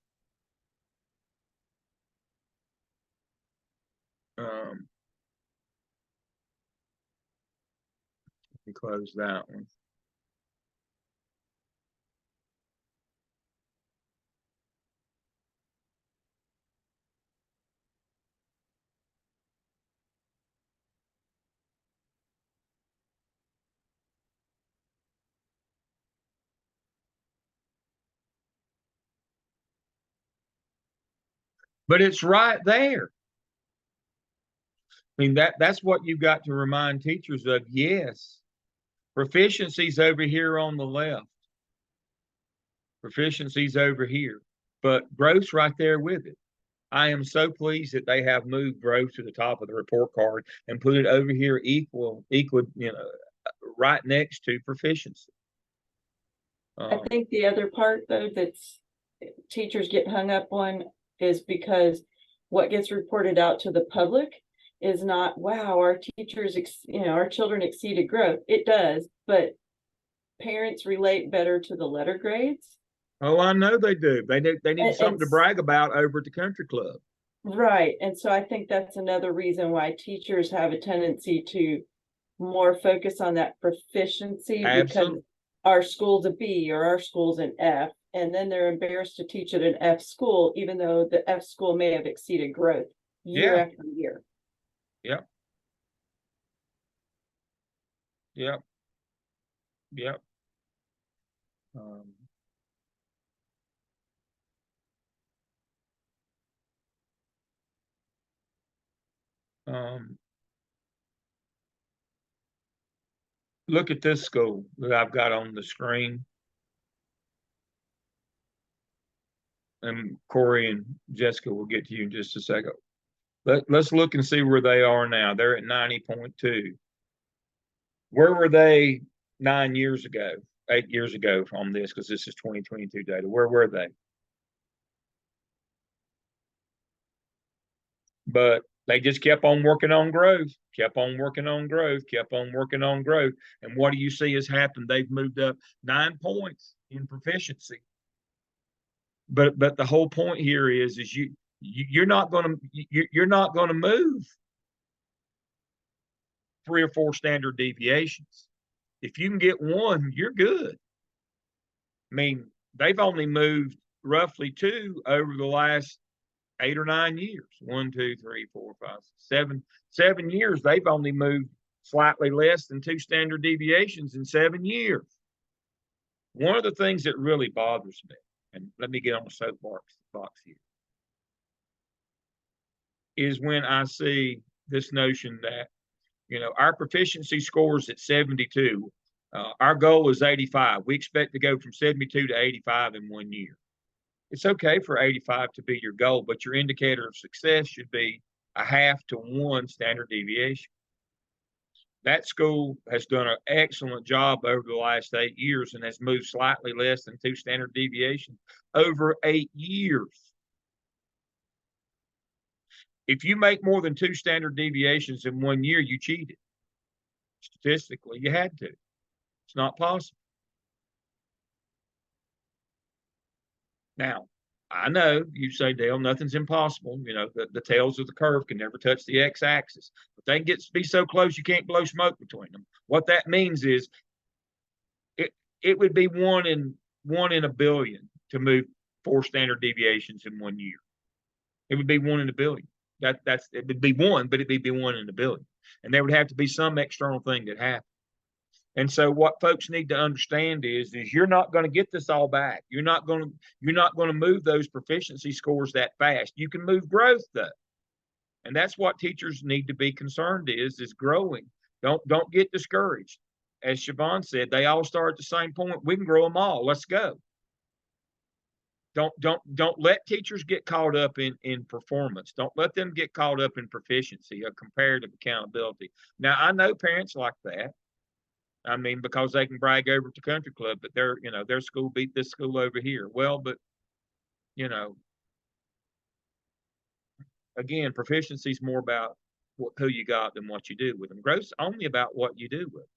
let me close that one. But it's right there. I mean, that's what you've got to remind teachers of. Yes, proficiency's over here on the left. Proficiency's over here. but growth's right there with it. I am so pleased that they have moved growth to the top of the report card and put it over here equal, right next to proficiency. I think the other part though that's teachers get hung up on is because what gets reported out to the public is not, wow, our teachers, our children exceeded growth. It does, but parents relate better to the letter grades. Oh, I know they do. They need something to And brag about over at the country club. right. And so I think that's another reason why teachers have a tendency to more focus on that proficiency because Absolutely. our school's a B or our school's an F, and then they're embarrassed to teach at an F school, even though the F school may have exceeded growth year Yeah. after year. Yep. Yep. Yep. Look at this school that I've got on the screen. And Corey and Jessica will get to you in just a second. Let's look and see where they are now. They're at 90.2. Where were they 9 years ago, 8 years ago on this? Because this is 2022 data. Where were they? But they just kept on working on growth, kept on working on growth, kept on working on growth. And what do you see has happened? They've moved up 9 points in proficiency. But the whole point here is you're not going to move 3 or 4 standard deviations. If you can get 1, you're good. I mean, they've only moved roughly 2 over the last 8 or 9 years. 1, 2, 3, 4, 5, 6, 7 years. They've only moved slightly less than 2 standard deviations in 7 years. One of the things that really bothers me, and let me get on the soapbox here, is when I see this notion that, our proficiency scores at 72. Our goal is 85. We expect to go from 72 to 85 in 1 year. It's okay for 85 to be your goal, but your indicator of success should be a 0.5 to 1 standard deviation. That school has done an excellent job over the last 8 years and has moved slightly less than 2 standard deviations over 8 years. If you make more than 2 standard deviations in 1 year, you cheated. Statistically, you had to. It's not possible. Now, I know you say, Dale, nothing's impossible. The tails of the curve can never touch the x-axis, but they can be so close you can't blow smoke between them. What that means is it would be one in a billion to move 4 standard deviations in 1 year. It would be 1 in a billion. It would be 1, but it'd be 1 in a billion. And there would have to be some external thing that happened. And so what folks need to understand is you're not going to get this all back. You're not going to move those proficiency scores that fast. You can move growth though. And that's what teachers need to be concerned is growing. Don't get discouraged. As Siobhan said, they all start at the same point. We can grow them all. Let's go. Don't let teachers get caught up in performance. Don't let them get caught up in proficiency or comparative accountability. Now, I know parents like that. I mean, because they can brag over at the country club, but their school beat this school over here. Well, but again, proficiency is more about who you got than what you do with them. Growth's only about what you do with them.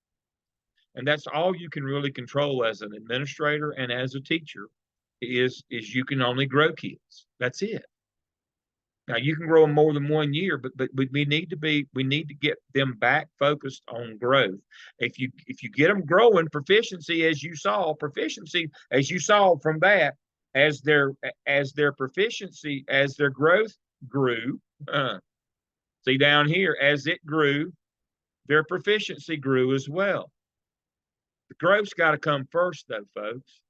And that's all you can really control as an administrator and as a teacher is you can only grow kids. That's it. Now you can grow them more than 1 year, but we need to get them back focused on growth. If you get them growing proficiency as you saw from that, as their proficiency, as their growth grew, see down here, as it grew, their proficiency grew as well. The growth's got to come first though, folks.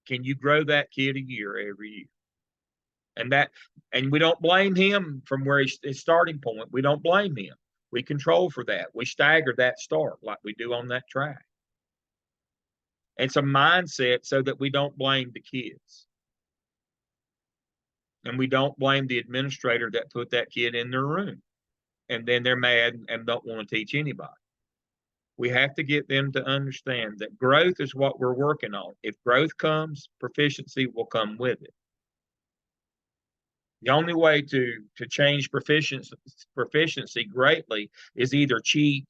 Can you grow that kid a year every year? And we don't blame him from where his starting point. We don't blame him. We control for that. We stagger that start like we do on that track. It's a mindset so that we don't blame the kids. And we don't blame the administrator that put that kid in their room. And then they're mad and don't want to teach anybody. We have to get them to understand that growth is what we're working on. If growth comes, proficiency will come with it. The only way to change proficiency greatly is either cheat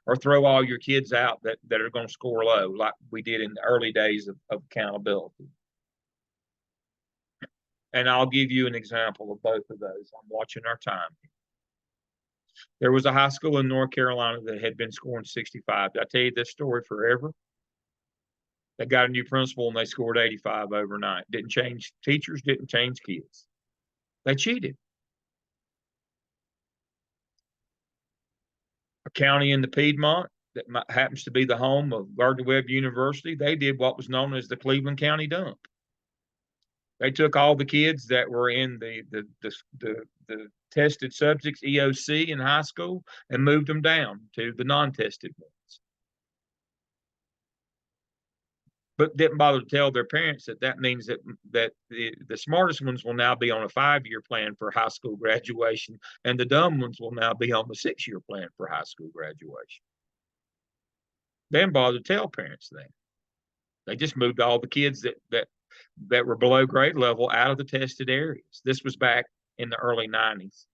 or throw all your kids out that are going to score low, like we did in the early days of accountability. And I'll give you an example of both of those. I'm watching our time. There was a high school in North Carolina that had been scoring 65. Did I tell you this story forever? They got a new principal and they scored 85 overnight. Didn't change teachers, didn't change kids. They cheated. A county in the Piedmont that happens to be the home of Gardner-Webb University, they did what was known as the Cleveland County dump. They took all the kids that were in the tested subjects, EOC, in high school, and moved them down to the non-tested ones. But didn't bother to tell their parents that means that the smartest ones will now be on a 5-year plan for high school graduation, and the dumb ones will now be on the 6-year plan for high school graduation. They didn't bother to tell parents that. They just moved all the kids that were below grade level out of the tested areas. This was back in the early 90s.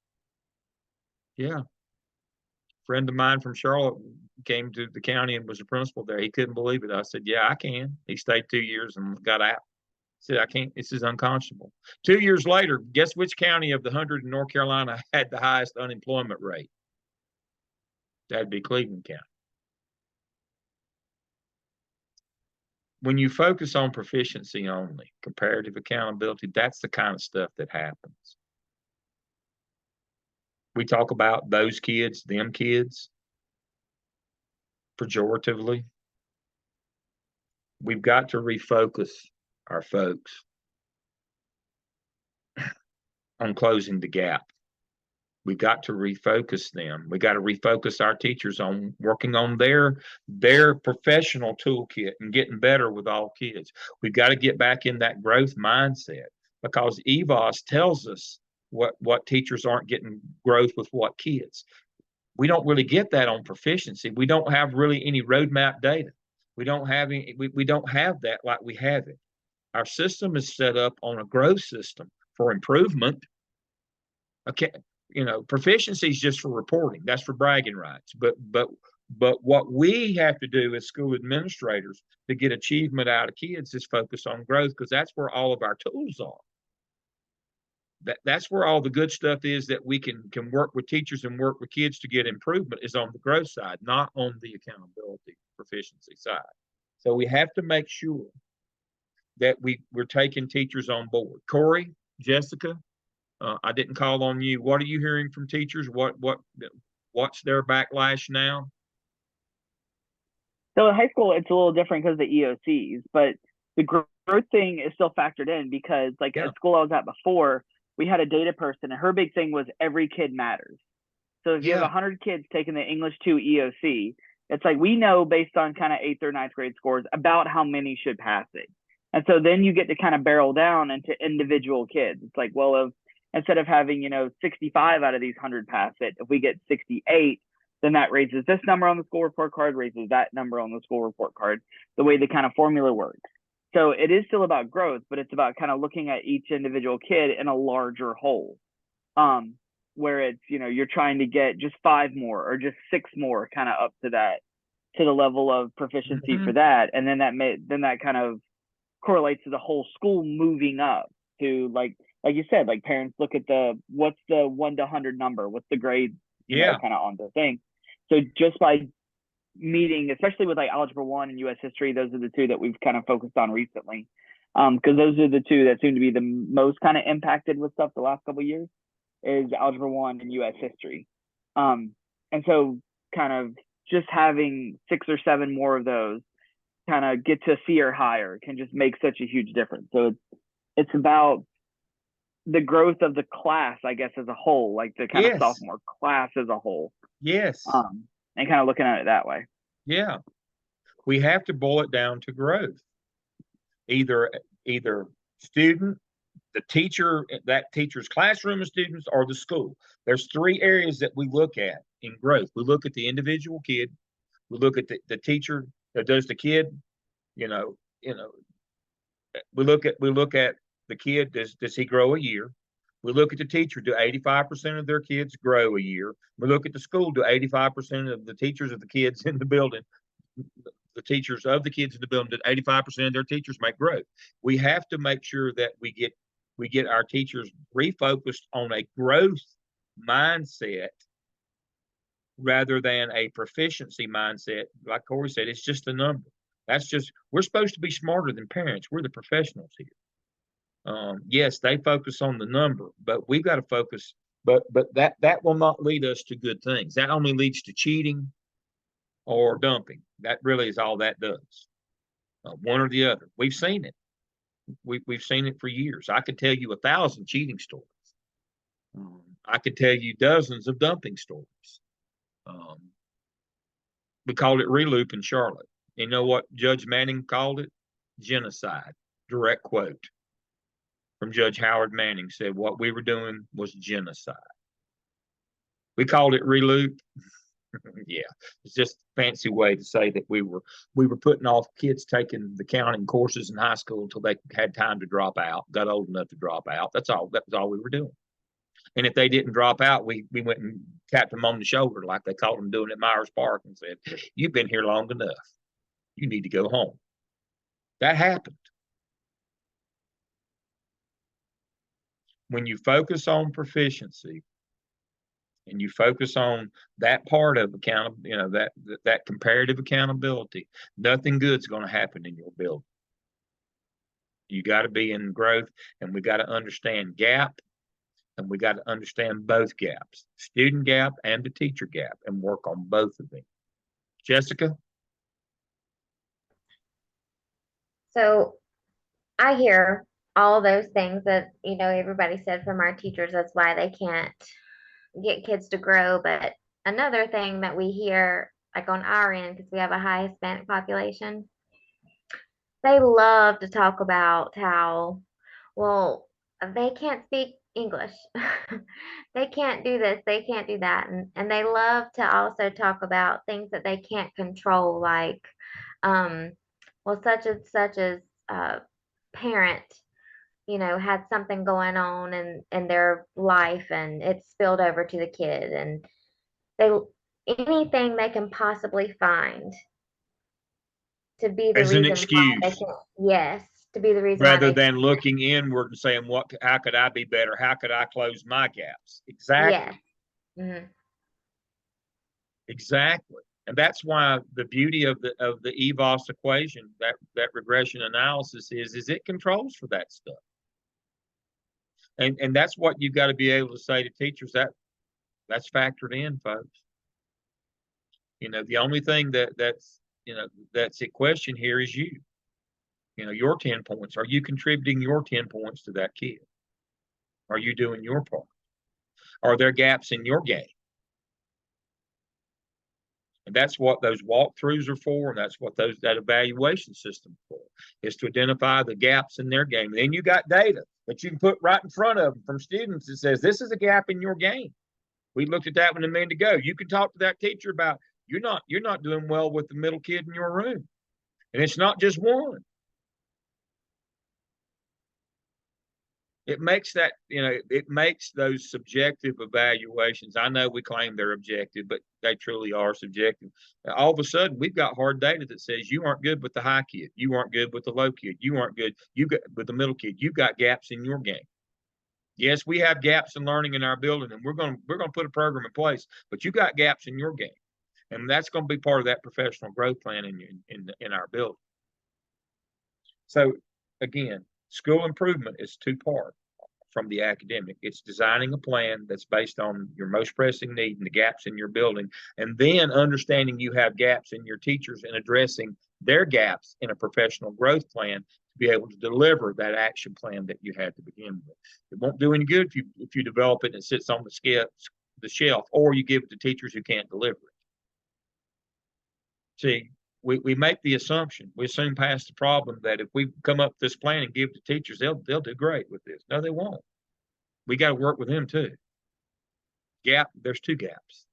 Yeah. Friend of mine from Charlotte came to the county and was a principal there. He couldn't believe it. I said, yeah, I can. He stayed 2 years and got out. He said, I can't. This is unconscionable. 2 years later, guess which county of the 100 in North Carolina had the highest unemployment rate? That'd be Cleveland County. When you focus on proficiency only, comparative accountability, that's the kind of stuff that happens. We talk about those kids, them kids, pejoratively. We've got to refocus our folks on closing the gap. We've got to refocus them. We got to refocus our teachers on working on their professional toolkit and getting better with all kids. We've got to get back in that growth mindset, because EVOS tells us what teachers aren't getting growth with what kids. We don't really get that on proficiency. We don't have really any roadmap data. We don't have that like we have it. Our system is set up on a growth system for improvement. Okay, proficiency is just for reporting. That's for bragging rights. But what we have to do as school administrators to get achievement out of kids is focus on growth, because that's where all of our tools are. That's where all the good stuff is that we can work with teachers and work with kids to get improvement, is on the growth side, not on the accountability proficiency side. So we have to make sure that we're taking teachers on board. Corey, Jessica, I didn't call on you. What are you hearing from teachers? What's their backlash now? So in high school, it's a little different because of the EOCs, but the growth thing is still factored in, because like at school I was at before, we had a data person, and her big thing was every kid matters. So if you have 100 kids taking the English 2 EOC, it's like we know based on kind of 8th or 9th grade scores about how many should pass it. And so then you get to kind of barrel down into individual kids. It's like, well, if instead of having 65 out of these 100 pass it, if we get 68, then that raises this number on the school report card, raises that number on the school report card, the way the kind of formula works. So it is still about growth, but it's about kind of looking at each individual kid in a larger whole, where it's, you're trying to get just 5 more or just 6 more kind of up to the level of proficiency for that. And then that kind of correlates to the whole school moving up to like you said, like parents look at what's the 1 to 100 number, what's the grade, kind of on the thing. So just by meeting, especially with like Algebra 1 and US history, those are the 2 that we've kind of focused on recently, because those are the 2 that seem to be the most kind of impacted with stuff the last couple of years, is Algebra 1 and US history. And so kind of just having 6 or 7 more of those kind of get to C or higher can just make such a huge difference. So it's about the growth of the class, I guess, as a whole, like the kind of sophomore class as a whole. Yes. And kind of looking at it that way. Yeah. We have to boil it down to growth. Either student, the teacher, that teacher's classroom of students, or the school. There's three areas that we look at in growth. We look at the individual kid. We look at the teacher that does the kid, you know, we look at the kid, does he grow a year? We look at the teacher, do 85% of their kids grow a year? We look at the school, do 85% of the teachers of the kids in the building, the teachers of the kids in the building, did 85% of their teachers make growth? We have to make sure that we get our teachers refocused on a growth mindset rather than a proficiency mindset. Like Corey said, it's just a number. We're supposed to be smarter than parents. We're the professionals here. Yes, they focus on the number, but we got to focus. But that will not lead us to good things. That only leads to cheating or dumping. That really is all that does. One or the other. We've seen it. We've seen it for years. I could tell you 1,000 cheating stories. I could tell you dozens of dumping stories. We called it reloop in Charlotte. You know what Judge Manning called it? Genocide. Direct quote from Judge Howard Manning, said what we were doing was genocide. We called it reloop. Yeah, it's just a fancy way to say that we were putting off kids taking the counting courses in high school until they had time to drop out, got old enough to drop out. That was all we were doing. And if they didn't drop out, we went and tapped them on the shoulder like they caught them doing at Myers Park and said, "You've been here long enough. You need to go home." That happened. When you focus on proficiency and you focus on that part of that comparative accountability, nothing good's going to happen in your building. You got to be in growth, and we got to understand gap, and we got to understand both gaps, student gap and the teacher gap, and work on both of them. Jessica? So I hear all those things that, everybody said from our teachers. That's why they can't get kids to grow. But another thing that we hear, like on our end, because we have a high Hispanic population, they love to talk about how, well, they can't speak English. They can't do this, they can't do that. And they love to also talk about things that they can't control, like, well, such as parent, had something going on in their life and it spilled over to the kid, and they anything they can possibly find to be the As an reason why they excuse, can't. Yes, to be the reason why rather they than can't. looking inward and saying, how could I be better? How could I close my gaps? Exactly. Yes. Mhm. Exactly. And that's why the beauty of the EVOS equation, that regression analysis is it controls for that stuff. And that's what you've got to be able to say to teachers, that's factored in, folks. The only thing that's at question here is you. Your 10 points. Are you contributing your 10 points to that kid? Are you doing your part? Are there gaps in your game? And that's what those walkthroughs are for, and that's what that evaluation system for, is to identify the gaps in their game. And then you got data that you can put right in front of them from students that says, this is a gap in your game. We looked at that one a minute ago. You can talk to that teacher about you're not doing well with the middle kid in your room. And it's not just one. It makes it makes those subjective evaluations. I know we claim they're objective, but they truly are subjective. All of a sudden, we've got hard data that says you aren't good with the high kid. You aren't good with the low kid. You aren't good. You got with the middle kid. You've got gaps in your game. Yes, we have gaps in learning in our building, and we're going to put a program in place. But you got gaps in your game, and that's going to be part of that professional growth plan in our building. So again, school improvement is two-part from the academic. It's designing a plan that's based on your most pressing need and the gaps in your building, and then understanding you have gaps in your teachers and addressing their gaps in a professional growth plan to be able to deliver that action plan that you had to begin with. It won't do any good if you develop it and it sits on the shelf, or you give it to teachers who can't deliver it. See, we make the assumption, we assume past the problem that if we come up with this plan and give it to teachers, they'll do great with this. No, they won't. We got to work with them too. There's two gaps.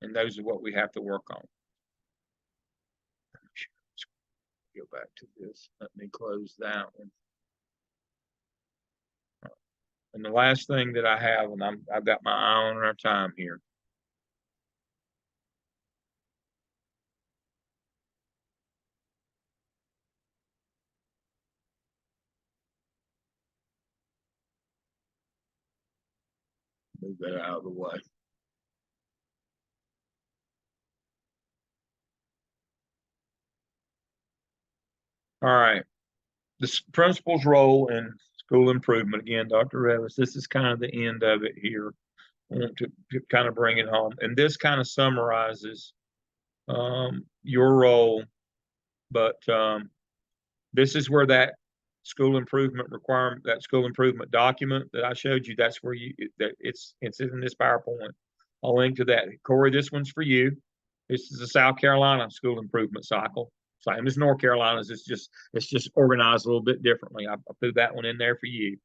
And those are what we have to work on. Go back to this. Let me close that one. And the last thing that I have, and I've got my eye on our time here. Move that out of the way. All right. The principal's role in school improvement. Again, Dr. Revis, this is kind of the end of it here. I want to kind of bring it home. And this kind of summarizes your role, but this is where that school improvement requirement, that school improvement document that I showed you, that's where it's in this PowerPoint. I'll link to that. Corey, this one's for you. This is the South Carolina school improvement cycle. Same as North Carolina's. It's just organized a little bit differently. I threw that one in there for you.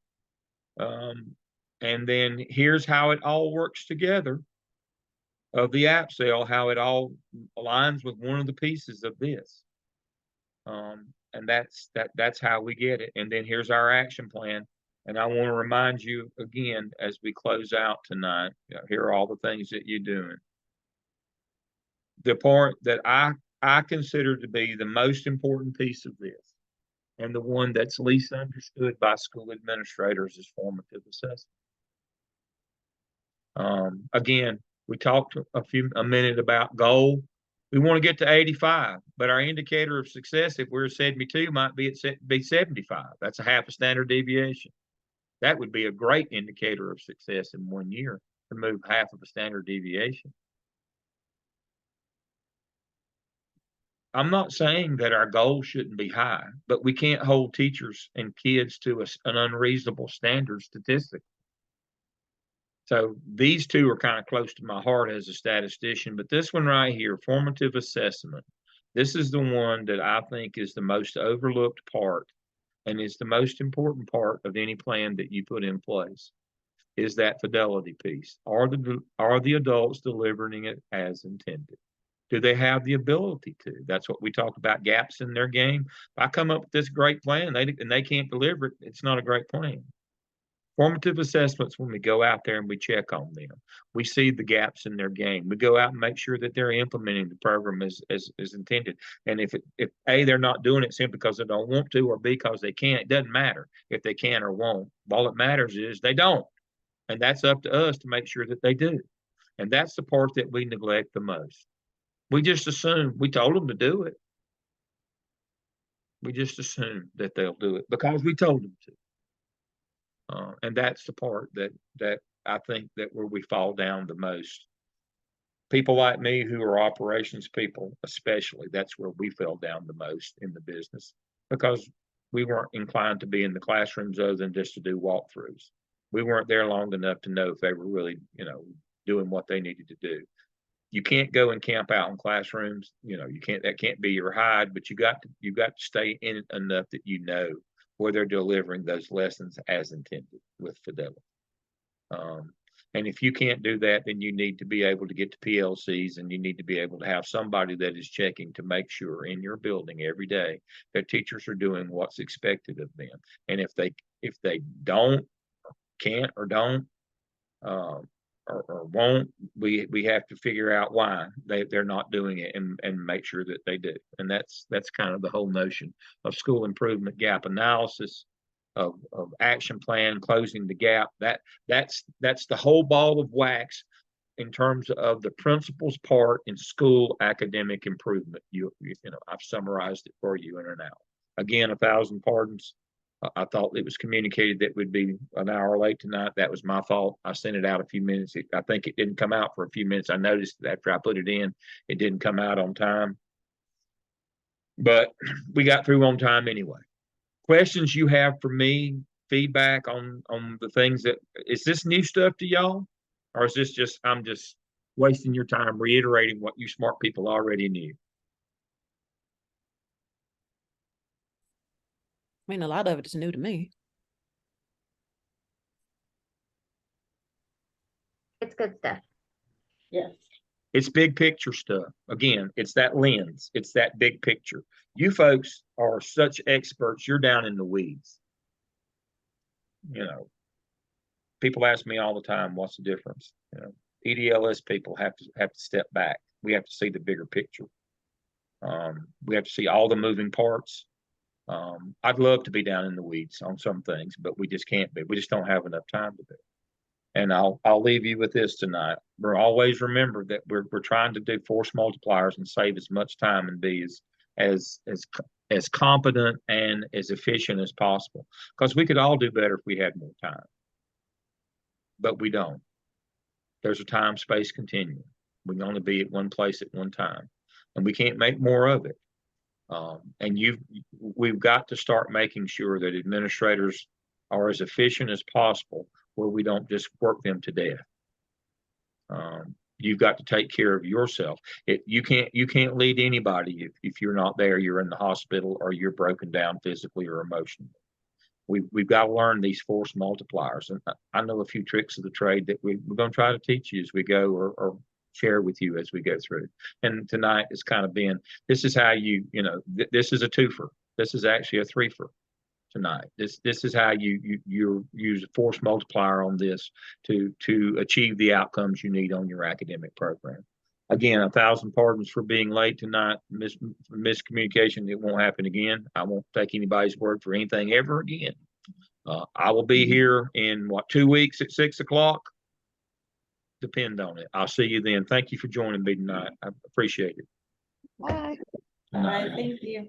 And then here's how it all works together of the app sale, how it all aligns with one of the pieces of this. And that's how we get it. And then here's our action plan. And I want to remind you again, as we close out tonight, here are all the things that you're doing. The part that I consider to be the most important piece of this, and the one that's least understood by school administrators, is formative assessment. Again, we talked a minute about goal. We want to get to 85, but our indicator of success, if we're 72, might be 75. That's a half a standard deviation. That would be a great indicator of success in 1 year, to move half of a standard deviation. I'm not saying that our goal shouldn't be high, but we can't hold teachers and kids to an unreasonable standard statistically. So these two are kind of close to my heart as a statistician, but this one right here, formative assessment, this is the one that I think is the most overlooked part, and is the most important part of any plan that you put in place, is that fidelity piece. Are the adults delivering it as intended? Do they have the ability to? That's what we talk about, gaps in their game. If I come up with this great plan and they can't deliver it, it's not a great plan. Formative assessments, when we go out there and we check on them, we see the gaps in their game. We go out and make sure that they're implementing the program as intended. And if A, they're not doing it simply because they don't want to, or B, because they can't, it doesn't matter if they can or won't. All that matters is they don't. And that's up to us to make sure that they do. And that's the part that we neglect the most. We just assume, we told them to do it. We just assume that they'll do it because we told them to. And that's the part that I think that where we fall down the most. People like me who are operations people, especially, that's where we fell down the most in the business, because we weren't inclined to be in the classrooms other than just to do walkthroughs. We weren't there long enough to know if they were really, doing what they needed to do. You can't go and camp out in classrooms. That can't be your hide, but you got to stay in it enough that where they're delivering those lessons as intended with fidelity. And if you can't do that, then you need to be able to get to PLCs, and you need to be able to have somebody that is checking to make sure in your building every day that teachers are doing what's expected of them. And if they don't, can't, or don't, or won't, we have to figure out why they're not doing it, and make sure that they do. And that's kind of the whole notion of school improvement, gap analysis, of action plan, closing the gap. That's the whole ball of wax in terms of the principal's part in school academic improvement. I've summarized it for you in and out. Again, 1,000 pardons. I thought it was communicated that we'd be an hour late tonight. That was my fault. I sent it out a few minutes. I think it didn't come out for a few minutes. I noticed after I put it in, it didn't come out on time. But we got through on time anyway. Questions you have for me, feedback on the things is this new stuff to y'all? Or is this I'm just wasting your time reiterating what you smart people already knew? I mean, a lot of it is new to me. It's good stuff. Yes. It's big picture stuff. Again, it's that lens. It's that big picture. You folks are such experts. You're down in the weeds. You know, people ask me all the time, what's the difference? You know, EDLS people have to step back. We have to see the bigger picture. We have to see all the moving parts. I'd love to be down in the weeds on some things, but we just can't be. We just don't have enough time to be. And I'll leave you with this tonight. We're always remember that we're trying to do force multipliers and save as much time and be as competent and as efficient as possible. Because we could all do better if we had more time. But we don't. There's a time-space continuum. We can only be at one place at one time. And we can't make more of it. And we've got to start making sure that administrators are as efficient as possible, where we don't just work them to death. You've got to take care of yourself. You can't lead anybody if you're not there. You're in the hospital or you're broken down physically or emotionally. We've got to learn these force multipliers, and I know a few tricks of the trade that we're going to try to teach you as we go, or share with you as we go through. And tonight is kind of being, this is how this is a twofer. This is actually a threefer tonight. This is how you use a force multiplier on this to achieve the outcomes you need on your academic program. Again, 1,000 pardons for being late tonight. Miscommunication. It won't happen again. I won't take anybody's word for anything ever again. I will be here in 2 weeks at 6 o'clock. Depend on it. I'll see you then. Thank you for joining me tonight. I appreciate it. Bye. All right, thank you.